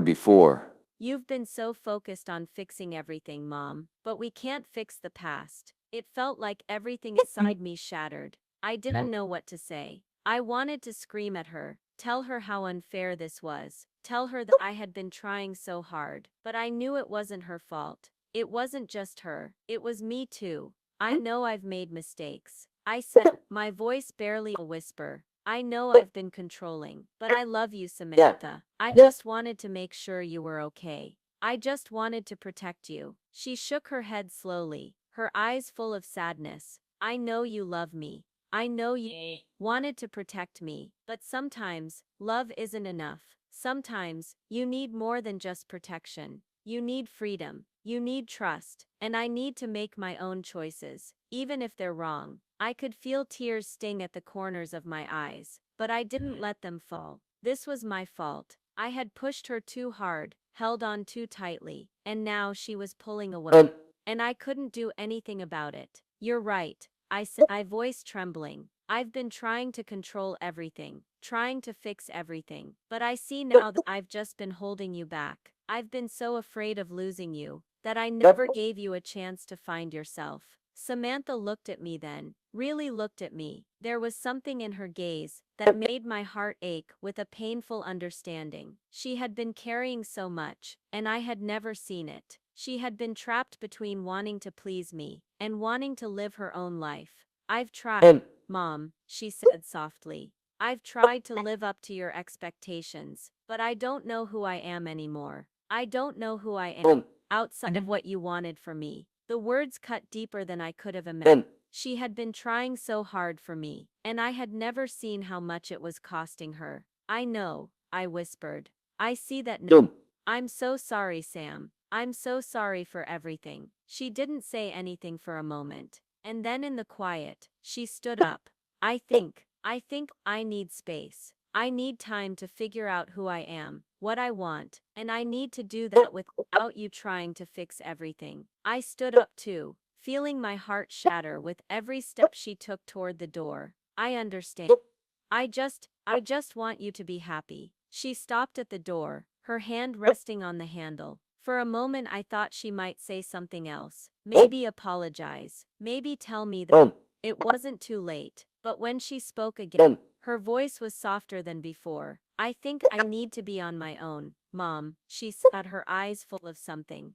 Speaker 2: before.
Speaker 1: "You've been so focused on fixing everything, Mom, but we can't fix the past." It felt like everything inside me shattered. I didn't know what to say. I wanted to scream at her, tell her how unfair this was, tell her that I had been trying so hard, but I knew it wasn't her fault. It wasn't just her, it was me too. "I know I've made mistakes," I said, my voice barely a whisper. "I know I've been controlling, but I love you, Samantha. I just wanted to make sure you were okay. I just wanted to protect you." She shook her head slowly, her eyes full of sadness. "I know you love me. I know you wanted to protect me, but sometimes, love isn't enough. Sometimes, you need more than just protection. You need freedom. You need trust. And I need to make my own choices, even if they're wrong." I could feel tears sting at the corners of my eyes, but I didn't let them fall. This was my fault. I had pushed her too hard, held on too tightly, and now she was pulling away. And I couldn't do anything about it. "You're right," I said, my voice trembling. "I've been trying to control everything, trying to fix everything, but I see now that I've just been holding you back. I've been so afraid of losing you that I never gave you a chance to find yourself." Samantha looked at me then, really looked at me. There was something in her gaze that made my heart ache with a painful understanding. She had been carrying so much, and I had never seen it. She had been trapped between wanting to please me and wanting to live her own life. "I've tried, Mom," she said softly. "I've tried to live up to your expectations, but I don't know who I am anymore. I don't know who I am outside of what you wanted for me." The words cut deeper than I could have imagined. She had been trying so hard for me, and I had never seen how much it was costing her. "I know," I whispered. "I see that now. I'm so sorry, Sam. I'm so sorry for everything." She didn't say anything for a moment, and then in the quiet, she stood up. I think I need space. I need time to figure out who I am, what I want, and I need to do that without you trying to fix everything. I stood up too, feeling my heart shatter with every step she took toward the door. I understand. I just want you to be happy. She stopped at the door, her hand resting on the handle. For a moment I thought she might say something else. Maybe apologize. Maybe tell me that it wasn't too late. But when she spoke again, her voice was softer than before. I think I need to be on my own, Mom, she said, her eyes full of something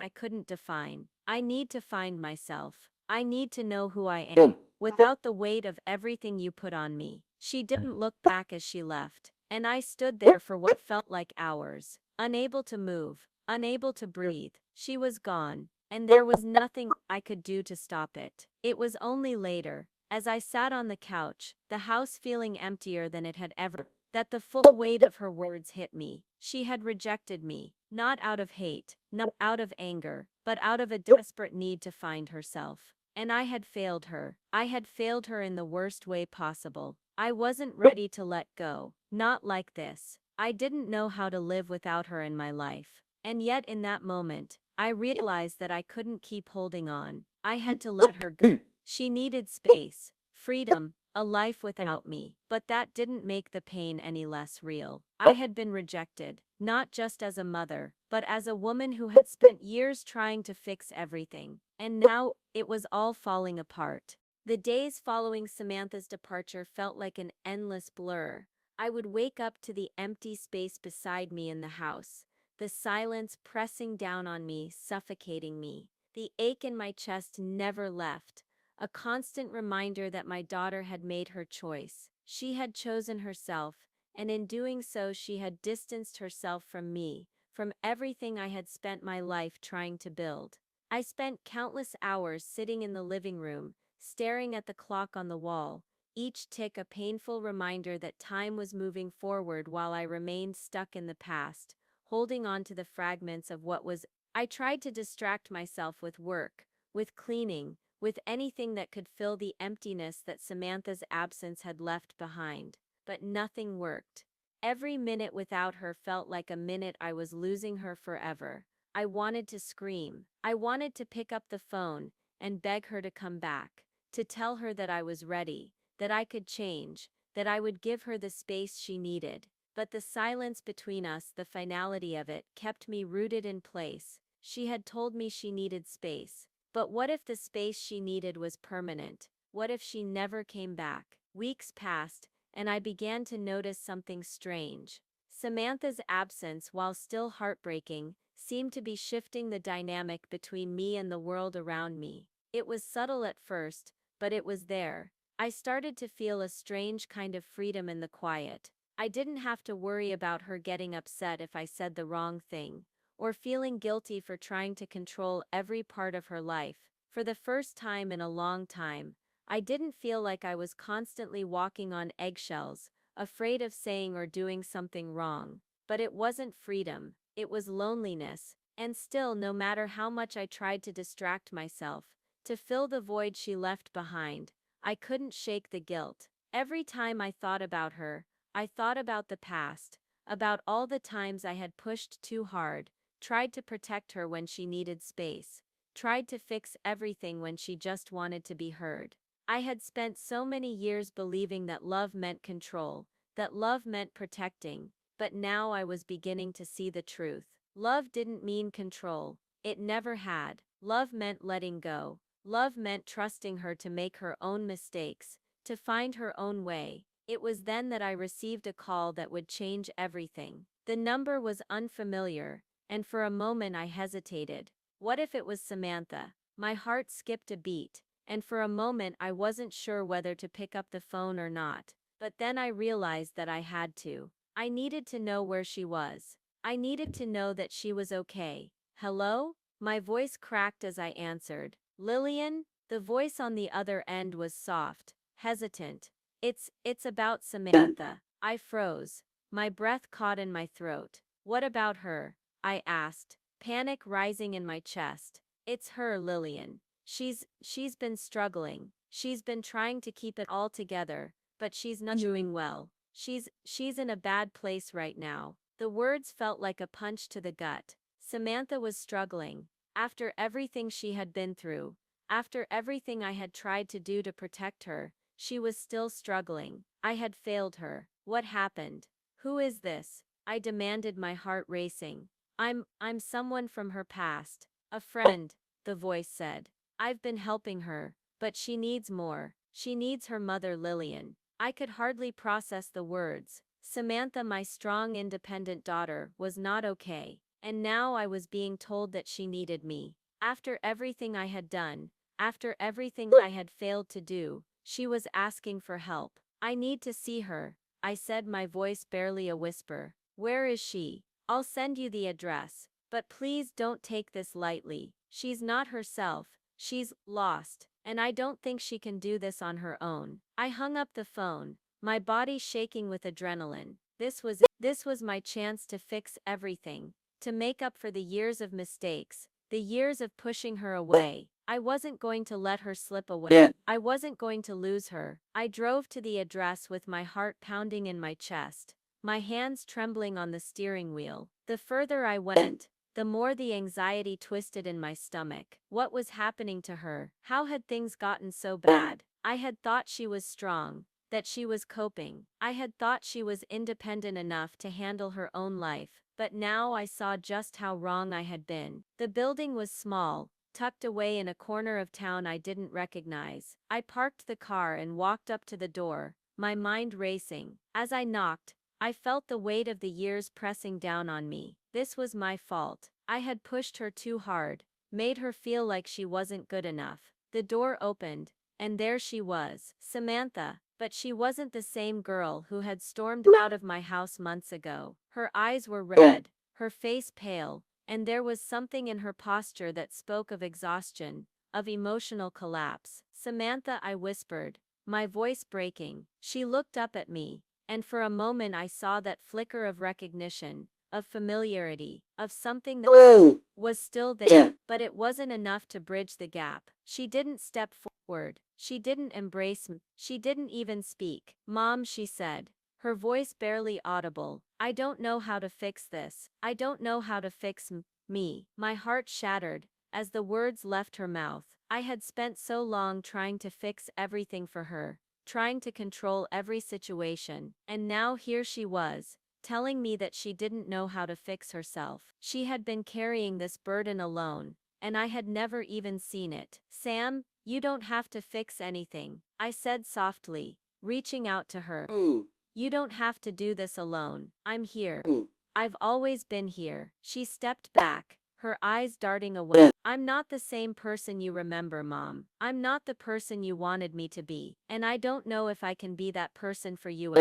Speaker 1: I couldn't define. I need to find myself. I need to know who I am without the weight of everything you put on me. She didn't look back as she left, and I stood there for what felt like hours, unable to move, unable to breathe. She was gone, and there was nothing I could do to stop it. It was only later, as I sat on the couch, the house feeling emptier than it had ever, that the full weight of her words hit me. She had rejected me, not out of hate, not out of anger, but out of a desperate need to find herself. And I had failed her. I had failed her in the worst way possible. I wasn't ready to let go. Not like this. I didn't know how to live without her in my life. And yet in that moment, I realized that I couldn't keep holding on. I had to let her go. She needed space, freedom, a life without me. But that didn't make the pain any less real. I had been rejected, not just as a mother, but as a woman who had spent years trying to fix everything. And now, it was all falling apart. The days following Samantha's departure felt like an endless blur. I would wake up to the empty space beside me in the house, the silence pressing down on me, suffocating me. The ache in my chest never left, a constant reminder that my daughter had made her choice. She had chosen herself, and in doing so she had distanced herself from me, from everything I had spent my life trying to build. I spent countless hours sitting in the living room, staring at the clock on the wall, each tick a painful reminder that time was moving forward while I remained stuck in the past, holding on to the fragments of what was. I tried to distract myself with work, with cleaning, with anything that could fill the emptiness that Samantha's absence had left behind, but nothing worked. Every minute without her felt like a minute I was losing her forever. I wanted to scream. I wanted to pick up the phone and beg her to come back, to tell her that I was ready, that I could change, that I would give her the space she needed. But the silence between us, the finality of it, kept me rooted in place. She had told me she needed space. But what if the space she needed was permanent? What if she never came back? Weeks passed, and I began to notice something strange. Samantha's absence, while still heartbreaking, seemed to be shifting the dynamic between me and the world around me. It was subtle at first, but it was there. I started to feel a strange kind of freedom in the quiet. I didn't have to worry about her getting upset if I said the wrong thing, or feeling guilty for trying to control every part of her life. For the first time in a long time, I didn't feel like I was constantly walking on eggshells, afraid of saying or doing something wrong. But it wasn't freedom, it was loneliness, and still, no matter how much I tried to distract myself, to fill the void she left behind, I couldn't shake the guilt. Every time I thought about her, I thought about the past, about all the times I had pushed too hard, tried to protect her when she needed space, tried to fix everything when she just wanted to be heard. I had spent so many years believing that love meant control, that love meant protecting, but now I was beginning to see the truth. Love didn't mean control. It never had. Love meant letting go. Love meant trusting her to make her own mistakes, to find her own way. It was then that I received a call that would change everything. The number was unfamiliar, and for a moment I hesitated. What if it was Samantha? My heart skipped a beat, and for a moment I wasn't sure whether to pick up the phone or not. But then I realized that I had to. I needed to know where she was. I needed to know that she was okay. Hello? My voice cracked as I answered. Lillian? The voice on the other end was soft, hesitant. It's about Samantha. I froze. My breath caught in my throat. What about her? I asked, panic rising in my chest. It's her, Lillian. She's been struggling. She's been trying to keep it all together, but she's not doing well. She's in a bad place right now. The words felt like a punch to the gut. Samantha was struggling. After everything she had been through, after everything I had tried to do to protect her, she was still struggling. I had failed her. What happened? Who is this? I demanded, my heart racing. I'm someone from her past. A friend, the voice said. I've been helping her, but she needs more. She needs her mother, Lillian. I could hardly process the words. Samantha, my strong, independent daughter, was not okay, and now I was being told that she needed me. After everything I had done, after everything I had failed to do, she was asking for help. I need to see her, I said, my voice barely a whisper. Where is she? I'll send you the address, but please don't take this lightly. She's not herself, she's lost, and I don't think she can do this on her own. I hung up the phone, my body shaking with adrenaline. This was my chance to fix everything, to make up for the years of mistakes, the years of pushing her away. I wasn't going to let her slip away. I wasn't going to lose her. I drove to the address with my heart pounding in my chest, my hands trembling on the steering wheel. The further I went, the more the anxiety twisted in my stomach. What was happening to her? How had things gotten so bad? I had thought she was strong, that she was coping. I had thought she was independent enough to handle her own life, but now I saw just how wrong I had been. The building was small, tucked away in a corner of town I didn't recognize. I parked the car and walked up to the door, my mind racing. As I knocked, I felt the weight of the years pressing down on me. This was my fault. I had pushed her too hard, made her feel like she wasn't good enough. The door opened, and there she was, Samantha. But she wasn't the same girl who had stormed out of my house months ago. Her eyes were red, her face pale, and there was something in her posture that spoke of exhaustion, of emotional collapse. Samantha, I whispered, my voice breaking. She looked up at me, and for a moment I saw that flicker of recognition, of familiarity, of something that was still there, but it wasn't enough to bridge the gap. She didn't step forward. She didn't embrace me. She didn't even speak. Mom, she said, her voice barely audible. I don't know how to fix this. I don't know how to fix me. My heart shattered as the words left her mouth. I had spent so long trying to fix everything for her, trying to control every situation, and now here she was, telling me that she didn't know how to fix herself. She had been carrying this burden alone, and I had never even seen it. Sam, you don't have to fix anything, I said softly, reaching out to her. You don't have to do this alone. I'm here. I've always been here. She stepped back, her eyes darting away. I'm not the same person you remember, Mom. I'm not the person you wanted me to be, and I don't know if I can be that person for you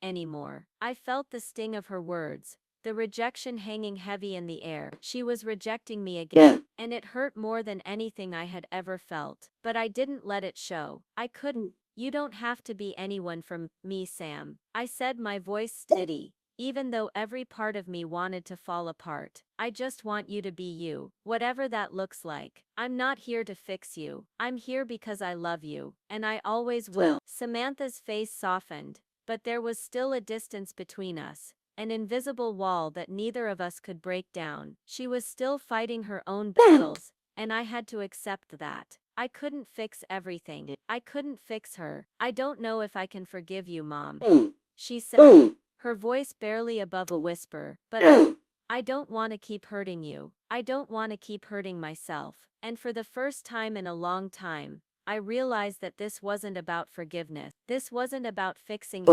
Speaker 1: anymore. I felt the sting of her words, the rejection hanging heavy in the air. She was rejecting me again, and it hurt more than anything I had ever felt. But I didn't let it show. I couldn't. You don't have to be anyone from me, Sam, I said, my voice steady, even though every part of me wanted to fall apart. I just want you to be you, whatever that looks like. I'm not here to fix you. I'm here because I love you, and I always will. Samantha's face softened, but there was still a distance between us, an invisible wall that neither of us could break down. She was still fighting her own battles, and I had to accept that. I couldn't fix everything. I couldn't fix her. I don't know if I can forgive you, Mom, she said, her voice barely above a whisper, but I don't want to keep hurting you. I don't want to keep hurting myself. And for the first time in a long time, I realized that this wasn't about forgiveness. This wasn't about fixing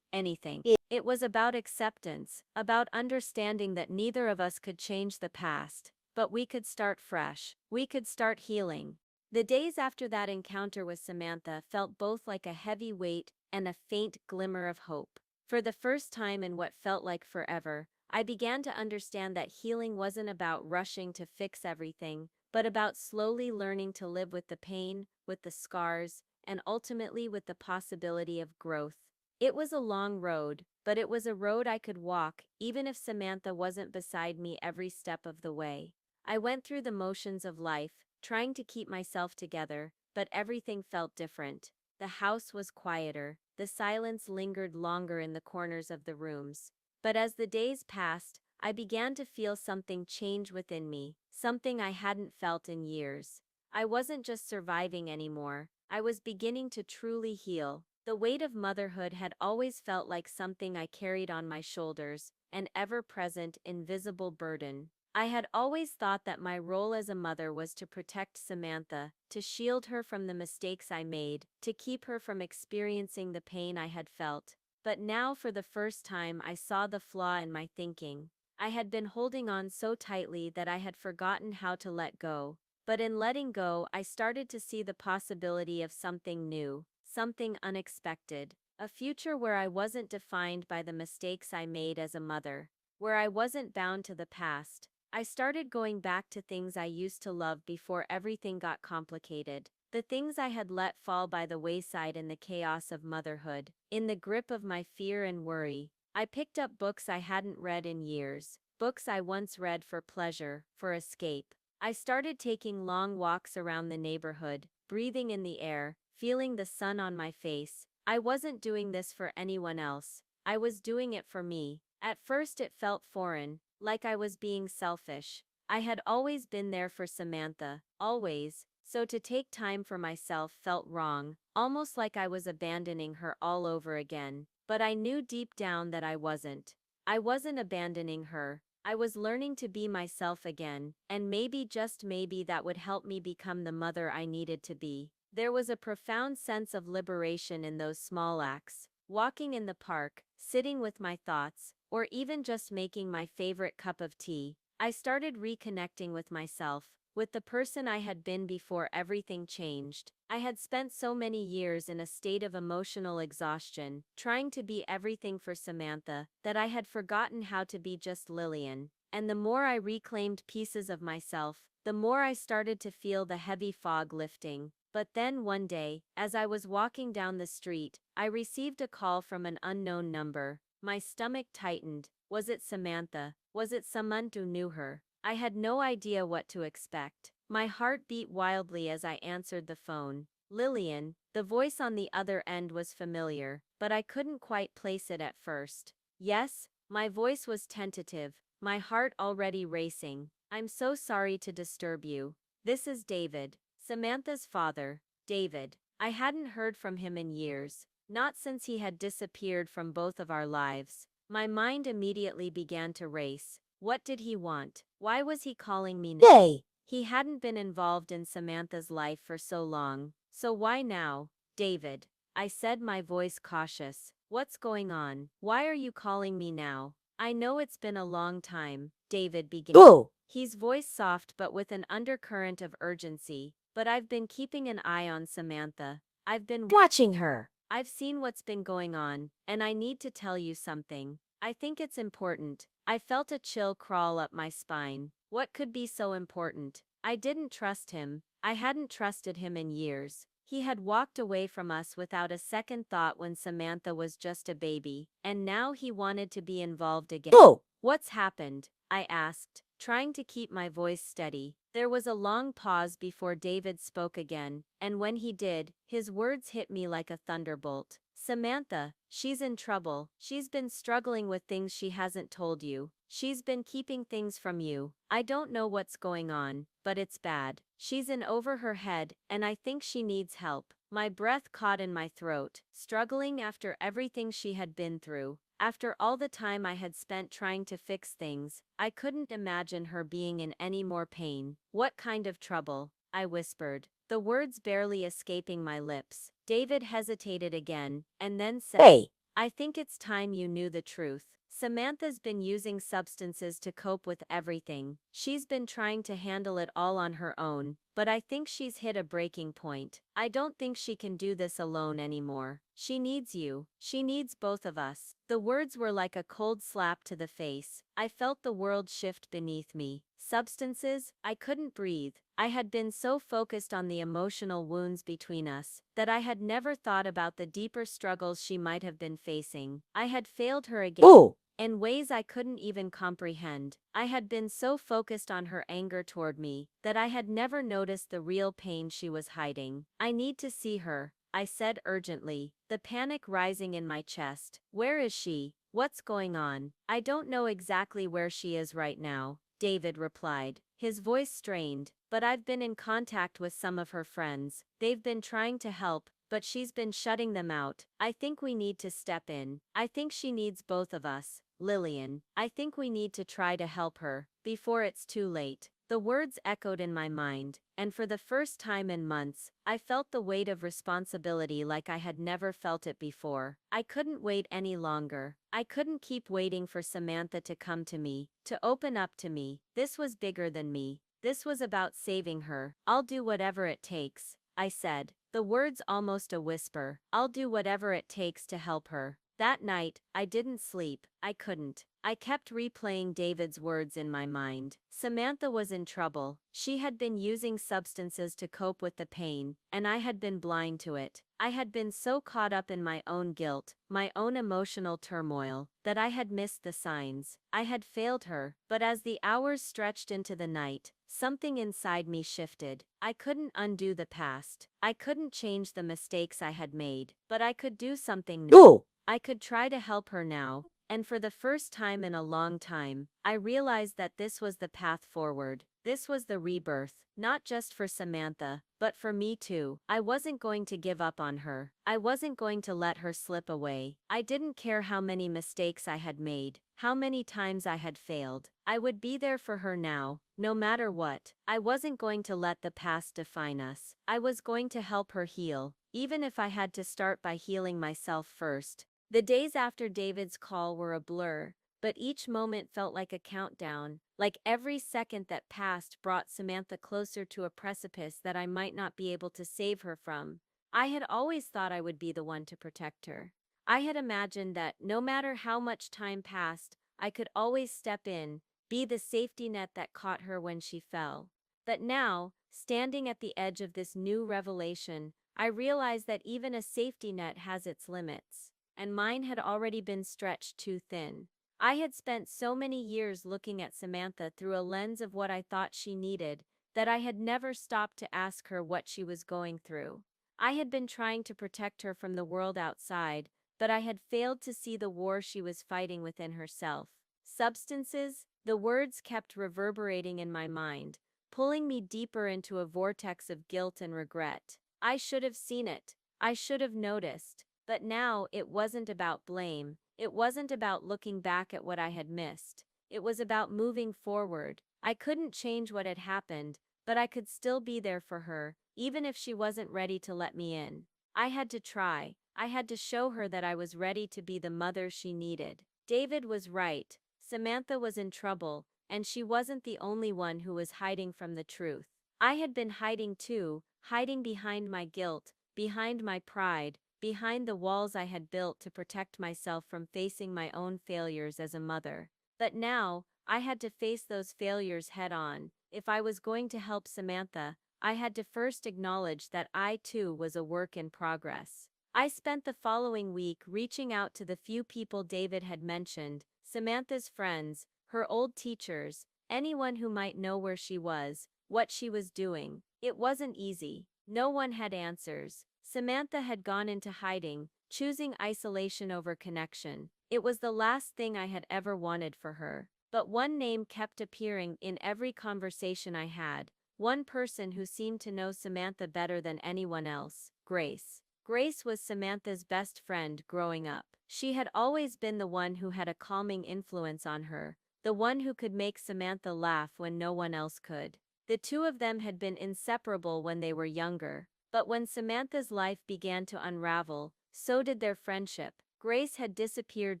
Speaker 1: anything. It was about acceptance, about understanding that neither of us could change the past, but we could start fresh. We could start healing. The days after that encounter with Samantha felt both like a heavy weight and a faint glimmer of hope. For the first time in what felt like forever, I began to understand that healing wasn't about rushing to fix everything, but about slowly learning to live with the pain, with the scars, and ultimately with the possibility of growth. It was a long road, but it was a road I could walk, even if Samantha wasn't beside me every step of the way. I went through the motions of life, trying to keep myself together, but everything felt different. The house was quieter, the silence lingered longer in the corners of the rooms. But as the days passed, I began to feel something change within me, something I hadn't felt in years. I wasn't just surviving anymore, I was beginning to truly heal. The weight of motherhood had always felt like something I carried on my shoulders, an ever-present, invisible burden. I had always thought that my role as a mother was to protect Samantha, to shield her from the mistakes I made, to keep her from experiencing the pain I had felt. But now, for the first time, I saw the flaw in my thinking. I had been holding on so tightly that I had forgotten how to let go. But in letting go, I started to see the possibility of something new, something unexpected, a future where I wasn't defined by the mistakes I made as a mother, where I wasn't bound to the past. I started going back to things I used to love before everything got complicated. The things I had let fall by the wayside in the chaos of motherhood, in the grip of my fear and worry. I picked up books I hadn't read in years, books I once read for pleasure, for escape. I started taking long walks around the neighborhood, breathing in the air, feeling the sun on my face. I wasn't doing this for anyone else. I was doing it for me. At first it felt foreign, like I was being selfish. I had always been there for Samantha, always, so to take time for myself felt wrong, almost like I was abandoning her all over again. But I knew deep down that I wasn't. I wasn't abandoning her. I was learning to be myself again, and maybe, just maybe, that would help me become the mother I needed to be. There was a profound sense of liberation in those small acts. Walking in the park, sitting with my thoughts, or even just making my favorite cup of tea. I started reconnecting with myself, with the person I had been before everything changed. I had spent so many years in a state of emotional exhaustion, trying to be everything for Samantha, that I had forgotten how to be just Lillian. And the more I reclaimed pieces of myself, the more I started to feel the heavy fog lifting. But then one day, as I was walking down the street, I received a call from an unknown number. My stomach tightened. Was it Samantha? Was it someone who knew her? I had no idea what to expect. My heart beat wildly as I answered the phone. Lillian, the voice on the other end was familiar, but I couldn't quite place it at first. Yes, my voice was tentative, my heart already racing. I'm so sorry to disturb you. This is David, Samantha's father. David. I hadn't heard from him in years, not since he had disappeared from both of our lives. My mind immediately began to race. What did he want? Why was he calling me now? Hey! He hadn't been involved in Samantha's life for so long. So why now? David. I said, my voice cautious. What's going on? Why are you calling me now? I know it's been a long time, David began. Oh! His voice soft but with an undercurrent of urgency. But I've been keeping an eye on Samantha. I've been watching her. I've seen what's been going on, and I need to tell you something. I think it's important. I felt a chill crawl up my spine. What could be so important? I didn't trust him. I hadn't trusted him in years. He had walked away from us without a second thought when Samantha was just a baby, and now he wanted to be involved again. Oh! What's happened? I asked, trying to keep my voice steady. There was a long pause before David spoke again, and when he did, his words hit me like a thunderbolt. Samantha, she's in trouble. She's been struggling with things she hasn't told you. She's been keeping things from you. I don't know what's going on, but it's bad. She's in over her head, and I think she needs help. My breath caught in my throat, struggling after everything she had been through. After all the time I had spent trying to fix things, I couldn't imagine her being in any more pain. What kind of trouble? I whispered, the words barely escaping my lips. David hesitated again, and then said, Hey! I think it's time you knew the truth. Samantha's been using substances to cope with everything. She's been trying to handle it all on her own, but I think she's hit a breaking point. I don't think she can do this alone anymore. She needs you. She needs both of us. The words were like a cold slap to the face. I felt the world shift beneath me. Substances? I couldn't breathe. I had been so focused on the emotional wounds between us that I had never thought about the deeper struggles she might have been facing. I had failed her again. Ooh! In ways I couldn't even comprehend. I had been so focused on her anger toward me that I had never noticed the real pain she was hiding. I need to see her, I said urgently, the panic rising in my chest. Where is she? What's going on? I don't know exactly where she is right now, David replied, his voice strained, but I've been in contact with some of her friends. They've been trying to help, but she's been shutting them out. I think we need to step in. I think she needs both of us, Lillian. I think we need to try to help her, before it's too late. The words echoed in my mind, and for the first time in months, I felt the weight of responsibility like I had never felt it before. I couldn't wait any longer. I couldn't keep waiting for Samantha to come to me, to open up to me. This was bigger than me. This was about saving her. I'll do whatever it takes, I said, the words almost a whisper. I'll do whatever it takes to help her. That night, I didn't sleep. I couldn't. I kept replaying David's words in my mind. Samantha was in trouble. She had been using substances to cope with the pain, and I had been blind to it. I had been so caught up in my own guilt, my own emotional turmoil, that I had missed the signs. I had failed her, but as the hours stretched into the night, something inside me shifted. I couldn't undo the past. I couldn't change the mistakes I had made, but I could do something new.
Speaker 3: Oh,
Speaker 1: I could try to help her now. And for the first time in a long time, I realized that this was the path forward. This was the rebirth, not just for Samantha, but for me too. I wasn't going to give up on her. I wasn't going to let her slip away. I didn't care how many mistakes I had made, how many times I had failed. I would be there for her now, no matter what. I wasn't going to let the past define us. I was going to help her heal, even if I had to start by healing myself first. The days after David's call were a blur, but each moment felt like a countdown, like every second that passed brought Samantha closer to a precipice that I might not be able to save her from. I had always thought I would be the one to protect her. I had imagined that no matter how much time passed, I could always step in, be the safety net that caught her when she fell. But now, standing at the edge of this new revelation, I realized that even a safety net has its limits, and mine had already been stretched too thin. I had spent so many years looking at Samantha through a lens of what I thought she needed, that I had never stopped to ask her what she was going through. I had been trying to protect her from the world outside, but I had failed to see the war she was fighting within herself. Substances, the words kept reverberating in my mind, pulling me deeper into a vortex of guilt and regret. I should have seen it. I should have noticed. But now it wasn't about blame. It wasn't about looking back at what I had missed. It was about moving forward. I couldn't change what had happened, but I could still be there for her, even if she wasn't ready to let me in. I had to try. I had to show her that I was ready to be the mother she needed. David was right. Samantha was in trouble, and she wasn't the only one who was hiding from the truth. I had been hiding too, hiding behind my guilt, behind my pride, behind the walls I had built to protect myself from facing my own failures as a mother. But now, I had to face those failures head on. If I was going to help Samantha, I had to first acknowledge that I too was a work in progress. I spent the following week reaching out to the few people David had mentioned, Samantha's friends, her old teachers, anyone who might know where she was, what she was doing. It wasn't easy. No one had answers. Samantha had gone into hiding, choosing isolation over connection. It was the last thing I had ever wanted for her. But one name kept appearing in every conversation I had, one person who seemed to know Samantha better than anyone else: Grace. Grace was Samantha's best friend growing up. She had always been the one who had a calming influence on her, the one who could make Samantha laugh when no one else could. The two of them had been inseparable when they were younger. But when Samantha's life began to unravel, so did their friendship. Grace had disappeared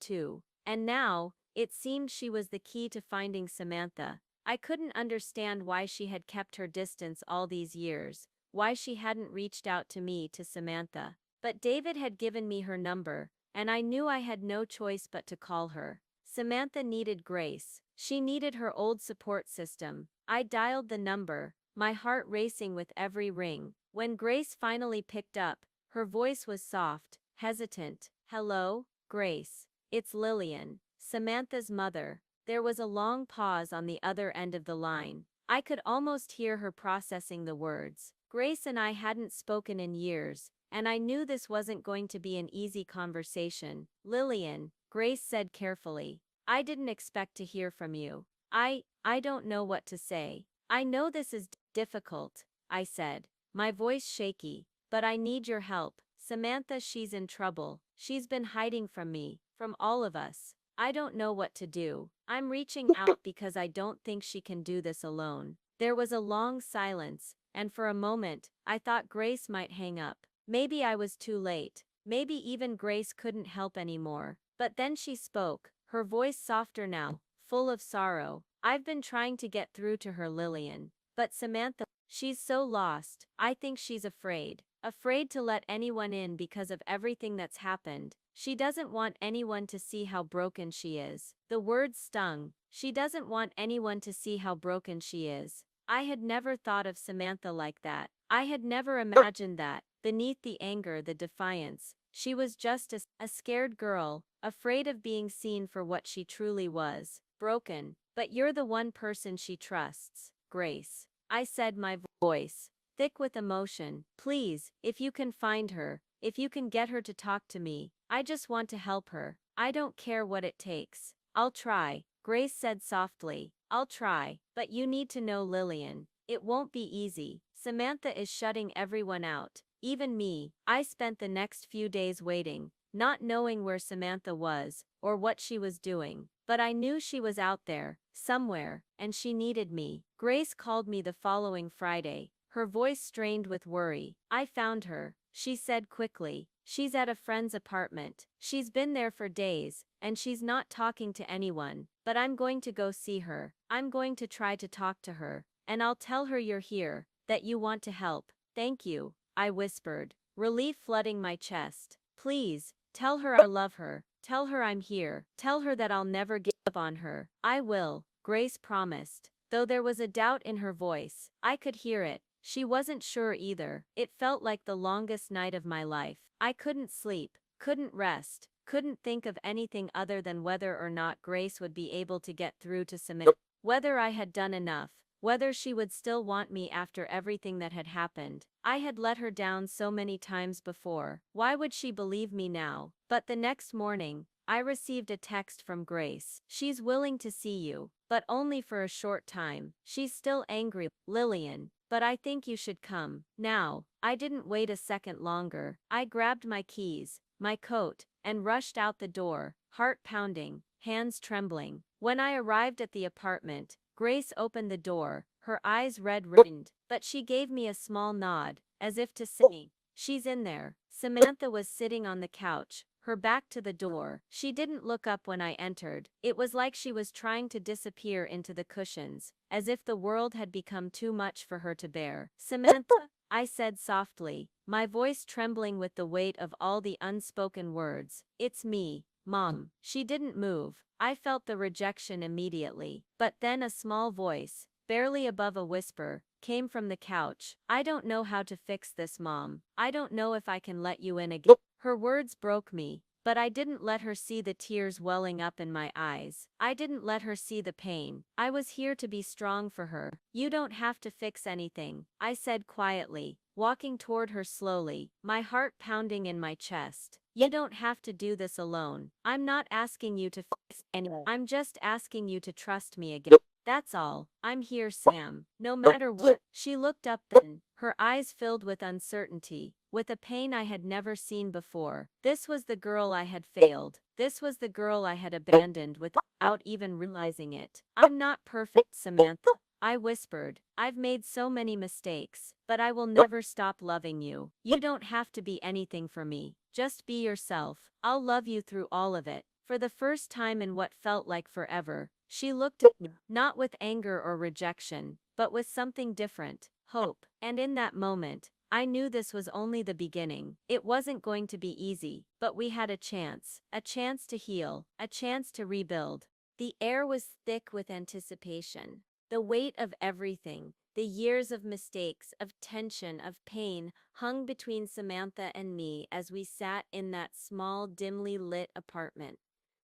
Speaker 1: too, and now, it seemed she was the key to finding Samantha. I couldn't understand why she had kept her distance all these years, why she hadn't reached out to me, to Samantha. But David had given me her number, and I knew I had no choice but to call her. Samantha needed Grace. She needed her old support system. I dialed the number, my heart racing with every ring. When Grace finally picked up, her voice was soft, hesitant. "Hello, Grace. It's Lillian, Samantha's mother." There was a long pause on the other end of the line. I could almost hear her processing the words. Grace and I hadn't spoken in years, and I knew this wasn't going to be an easy conversation. "Lillian," Grace said carefully. I didn't expect to hear from you. I don't know what to say. I know this is difficult, I said, my voice shaky, but I need your help. Samantha, she's in trouble. She's been hiding from me, from all of us. I don't know what to do. I'm reaching out because I don't think she can do this alone. There was a long silence, and for a moment, I thought Grace might hang up. Maybe I was too late. Maybe even Grace couldn't help anymore. But then she spoke, her voice softer now, full of sorrow. I've been trying to get through to her, Lillian. But Samantha, she's so lost. I think she's afraid. Afraid to let anyone in because of everything that's happened. She doesn't want anyone to see how broken she is. The words stung. She doesn't want anyone to see how broken she is. I had never thought of Samantha like that. I had never imagined that, beneath the anger, the defiance, she was just a scared girl, afraid of being seen for what she truly was, broken. But you're the one person she trusts, Grace. I said, my voice thick with emotion. Please, if you can find her, if you can get her to talk to me, I just want to help her. I don't care what it takes. I'll try, Grace said softly. I'll try, but you need to know, Lillian, it won't be easy. Samantha is shutting everyone out, even me. I spent the next few days waiting, not knowing where Samantha was, or what she was doing. But I knew she was out there, somewhere, and she needed me. Grace called me the following Friday, her voice strained with worry. I found her, she said quickly. She's at a friend's apartment. She's been there for days, and she's not talking to anyone. But I'm going to go see her. I'm going to try to talk to her, and I'll tell her you're here, that you want to help. Thank you, I whispered, relief flooding my chest. Please, tell her I love her. Tell her I'm here. Tell her that I'll never give up on her. I will, Grace promised. Though there was a doubt in her voice, I could hear it. She wasn't sure either. It felt like the longest night of my life. I couldn't sleep, couldn't rest, couldn't think of anything other than whether or not Grace would be able to get through to Samantha. Whether I had done enough. Whether she would still want me after everything that had happened. I had let her down so many times before. Why would she believe me now? But the next morning, I received a text from Grace. She's willing to see you, but only for a short time. She's still angry, Lillian, but I think you should come. Now, I didn't wait a second longer. I grabbed my keys, my coat, and rushed out the door, heart pounding, hands trembling. When I arrived at the apartment, Grace opened the door, her eyes red-rimmed, but she gave me a small nod, as if to say, she's in there. Samantha was sitting on the couch, her back to the door. She didn't look up when I entered. It was like she was trying to disappear into the cushions, as if the world had become too much for her to bear. Samantha, I said softly, my voice trembling with the weight of all the unspoken words. It's me, Mom. She didn't move. I felt the rejection immediately. But then a small voice, barely above a whisper, came from the couch. I don't know how to fix this, Mom. I don't know if I can let you in again. Her words broke me, but I didn't let her see the tears welling up in my eyes. I didn't let her see the pain. I was here to be strong for her. You don't have to fix anything, I said quietly, walking toward her slowly, my heart pounding in my chest. You don't have to do this alone. I'm not asking you to fix anything. I'm just asking you to trust me again. That's all. I'm here, Sam. No matter what. She looked up then, her eyes filled with uncertainty, with a pain I had never seen before. This was the girl I had failed. This was the girl I had abandoned without even realizing it. I'm not perfect, Samantha, I whispered. I've made so many mistakes, but I will never stop loving you. You don't have to be anything for me. Just be yourself. I'll love you through all of it. For the first time in what felt like forever, she looked at me, not with anger or rejection, but with something different, hope. And in that moment, I knew this was only the beginning. It wasn't going to be easy, but we had a chance to heal, a chance to rebuild. The air was thick with anticipation. The weight of everything, the years of mistakes, of tension, of pain, hung between Samantha and me as we sat in that small, dimly lit apartment.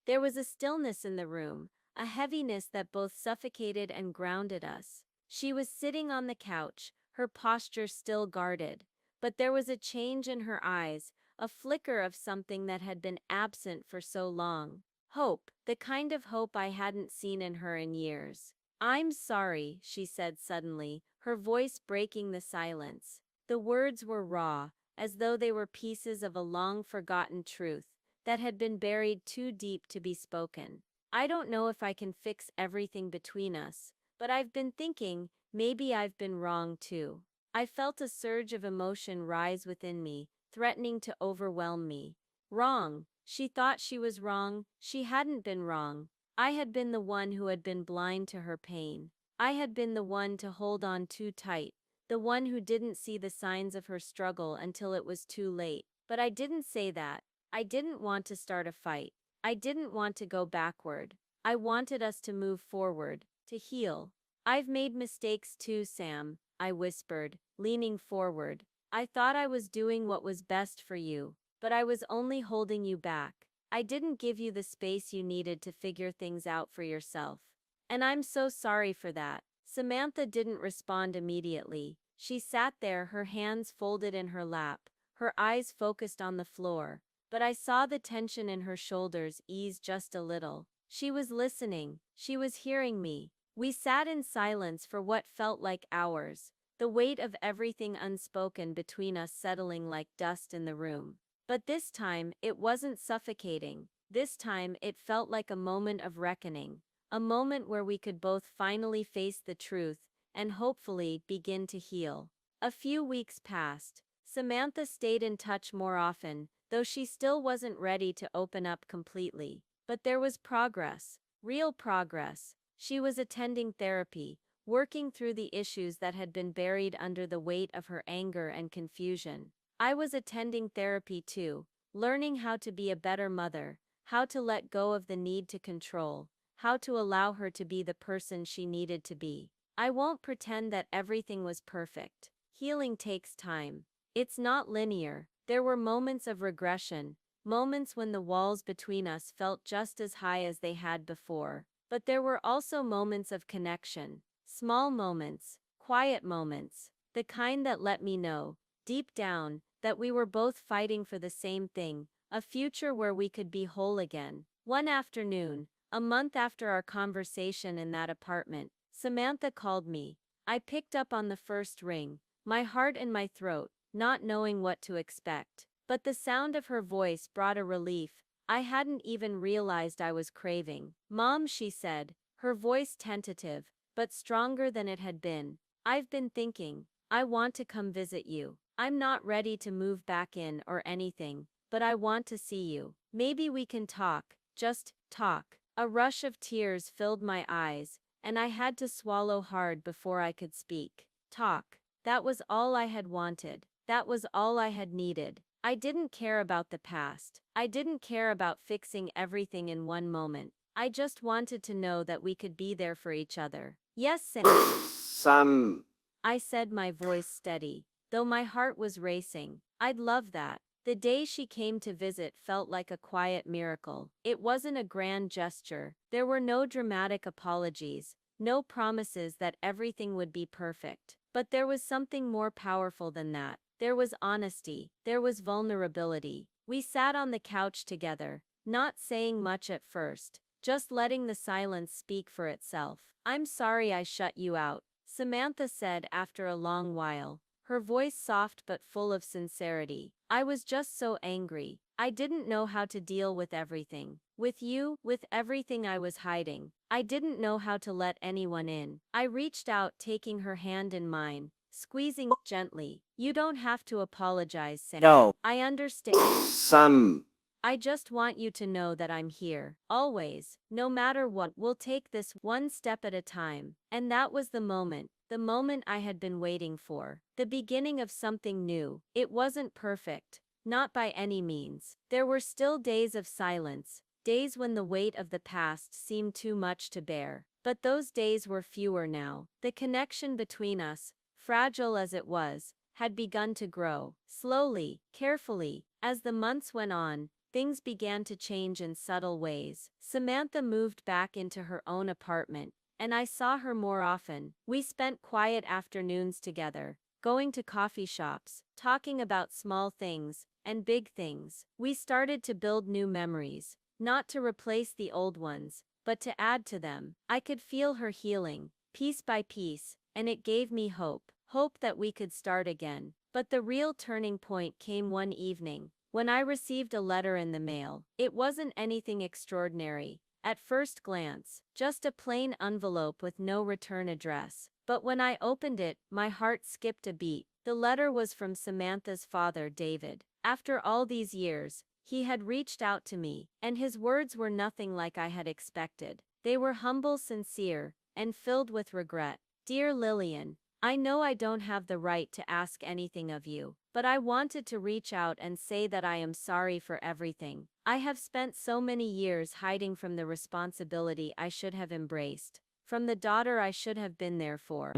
Speaker 1: There was a stillness in the room, a heaviness that both suffocated and grounded us. She was sitting on the couch, her posture still guarded, but there was a change in her eyes, a flicker of something that had been absent for so long. Hope, the kind of hope I hadn't seen in her in years. I'm sorry, she said suddenly, her voice breaking the silence. The words were raw, as though they were pieces of a long-forgotten truth that had been buried too deep to be spoken. I don't know if I can fix everything between us, but I've been thinking maybe I've been wrong too. I felt a surge of emotion rise within me, threatening to overwhelm me. Wrong. She thought she was wrong. She hadn't been wrong. I had been the one who had been blind to her pain. I had been the one to hold on too tight, the one who didn't see the signs of her struggle until it was too late. But I didn't say that. I didn't want to start a fight. I didn't want to go backward. I wanted us to move forward, to heal. I've made mistakes too, Sam, I whispered, leaning forward. I thought I was doing what was best for you, but I was only holding you back. I didn't give you the space you needed to figure things out for yourself. And I'm so sorry for that. Samantha didn't respond immediately. She sat there, her hands folded in her lap, her eyes focused on the floor. But I saw the tension in her shoulders ease just a little. She was listening. She was hearing me. We sat in silence for what felt like hours, the weight of everything unspoken between us settling like dust in the room. But this time, it wasn't suffocating. This time, it felt like a moment of reckoning, a moment where we could both finally face the truth and hopefully begin to heal. A few weeks passed. Samantha stayed in touch more often, though she still wasn't ready to open up completely. But there was progress, real progress. She was attending therapy, working through the issues that had been buried under the weight of her anger and confusion. I was attending therapy too, learning how to be a better mother, how to let go of the need to control, how to allow her to be the person she needed to be. I won't pretend that everything was perfect. Healing takes time. It's not linear. There were moments of regression, moments when the walls between us felt just as high as they had before. But there were also moments of connection, small moments, quiet moments, the kind that let me know, deep down, that we were both fighting for the same thing, a future where we could be whole again. One afternoon, a month after our conversation in that apartment, Samantha called me. I picked up on the first ring, my heart in my throat, not knowing what to expect. But the sound of her voice brought a relief I hadn't even realized I was craving. Mom, she said, her voice tentative, but stronger than it had been. I've been thinking, I want to come visit you. I'm not ready to move back in or anything, but I want to see you. Maybe we can talk, just talk. A rush of tears filled my eyes, and I had to swallow hard before I could speak. Talk. That was all I had wanted. That was all I had needed. I didn't care about the past. I didn't care about fixing everything in one moment. I just wanted to know that we could be there for each other. Yes, Sam,
Speaker 2: Sam.
Speaker 1: I said, my voice steady, though my heart was racing. I'd love that. The day she came to visit felt like a quiet miracle. It wasn't a grand gesture. There were no dramatic apologies, no promises that everything would be perfect. But there was something more powerful than that. There was honesty. There was vulnerability. We sat on the couch together, not saying much at first, just letting the silence speak for itself. I'm sorry I shut you out, Samantha said after a long while, her voice soft but full of sincerity. I was just so angry. I didn't know how to deal with everything. With you, with everything I was hiding. I didn't know how to let anyone in. I reached out, taking her hand in mine, squeezing gently. You don't have to apologize, Sam.
Speaker 2: No.
Speaker 1: I understand.
Speaker 2: Sam.
Speaker 1: I just want you to know that I'm here, always, no matter what. We'll take this one step at a time. And that was the moment I had been waiting for. The beginning of something new. It wasn't perfect, not by any means. There were still days of silence, days when the weight of the past seemed too much to bear. But those days were fewer now. The connection between us, fragile as it was, had begun to grow. Slowly, carefully, as the months went on, things began to change in subtle ways. Samantha moved back into her own apartment, and I saw her more often. We spent quiet afternoons together, going to coffee shops, talking about small things and big things. We started to build new memories, not to replace the old ones, but to add to them. I could feel her healing, piece by piece, and it gave me hope. Hope that we could start again. But the real turning point came one evening, when I received a letter in the mail. It wasn't anything extraordinary, at first glance, just a plain envelope with no return address. But when I opened it, my heart skipped a beat. The letter was from Samantha's father, David. After all these years, he had reached out to me, and his words were nothing like I had expected. They were humble, sincere, and filled with regret. Dear Lillian, I know I don't have the right to ask anything of you, but I wanted to reach out and say that I am sorry for everything. I have spent so many years hiding from the responsibility I should have embraced, from the daughter I should have been there for.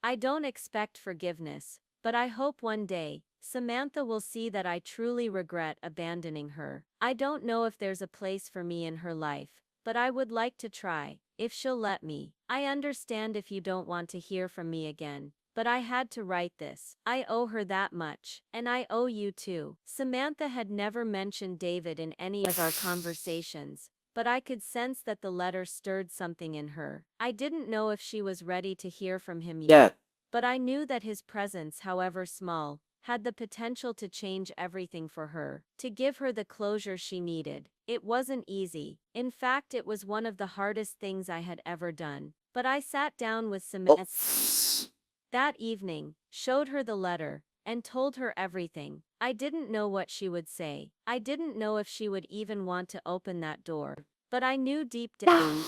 Speaker 1: I don't expect forgiveness, but I hope one day, Samantha will see that I truly regret abandoning her. I don't know if there's a place for me in her life, but I would like to try, if she'll let me. I understand if you don't want to hear from me again, but I had to write this. I owe her that much, and I owe you too. Samantha had never mentioned David in any of our conversations, but I could sense that the letter stirred something in her. I didn't know if she was ready to hear from him yet, but I knew that his presence, however small, had the potential to change everything for her, to give her the closure she needed. It wasn't easy. In fact, it was one of the hardest things I had ever done. But I sat down with Samantha that evening, showed her the letter, and told her everything. I didn't know what she would say. I didn't know if she would even want to open that door. But I knew deep down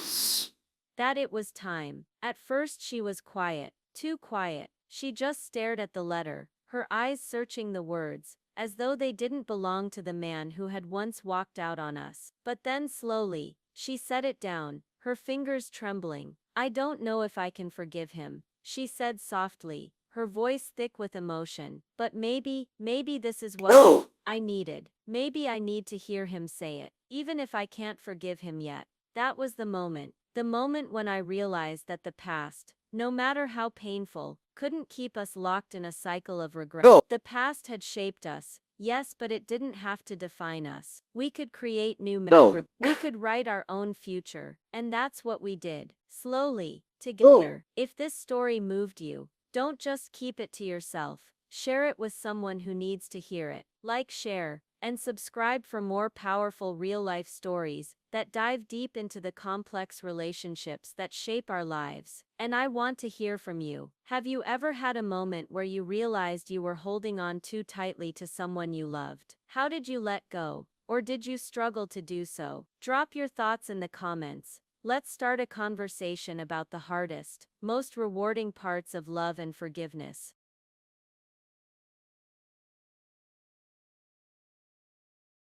Speaker 1: that it was time. At first she was quiet, too quiet. She just stared at the letter, her eyes searching the words, as though they didn't belong to the man who had once walked out on us. But then slowly, she set it down, her fingers trembling. I don't know if I can forgive him, she said softly, her voice thick with emotion. But maybe this is what I needed. Maybe I need to hear him say it, even if I can't forgive him yet. That was the moment. The moment when I realized that the past, no matter how painful, couldn't keep us locked in a cycle of regret. The past had shaped us, yes, but it didn't have to define us. We could create new memories. We could write our own future. And that's what we did. Slowly, together. If this story moved you, don't just keep it to yourself. Share it with someone who needs to hear it. Like, share, and subscribe for more powerful real-life stories that dive deep into the complex relationships that shape our lives. And I want to hear from you. Have you ever had a moment where you realized you were holding on too tightly to someone you loved? How did you let go? Or did you struggle to do so? Drop your thoughts in the comments. Let's start a conversation about the hardest, most rewarding parts of love and forgiveness.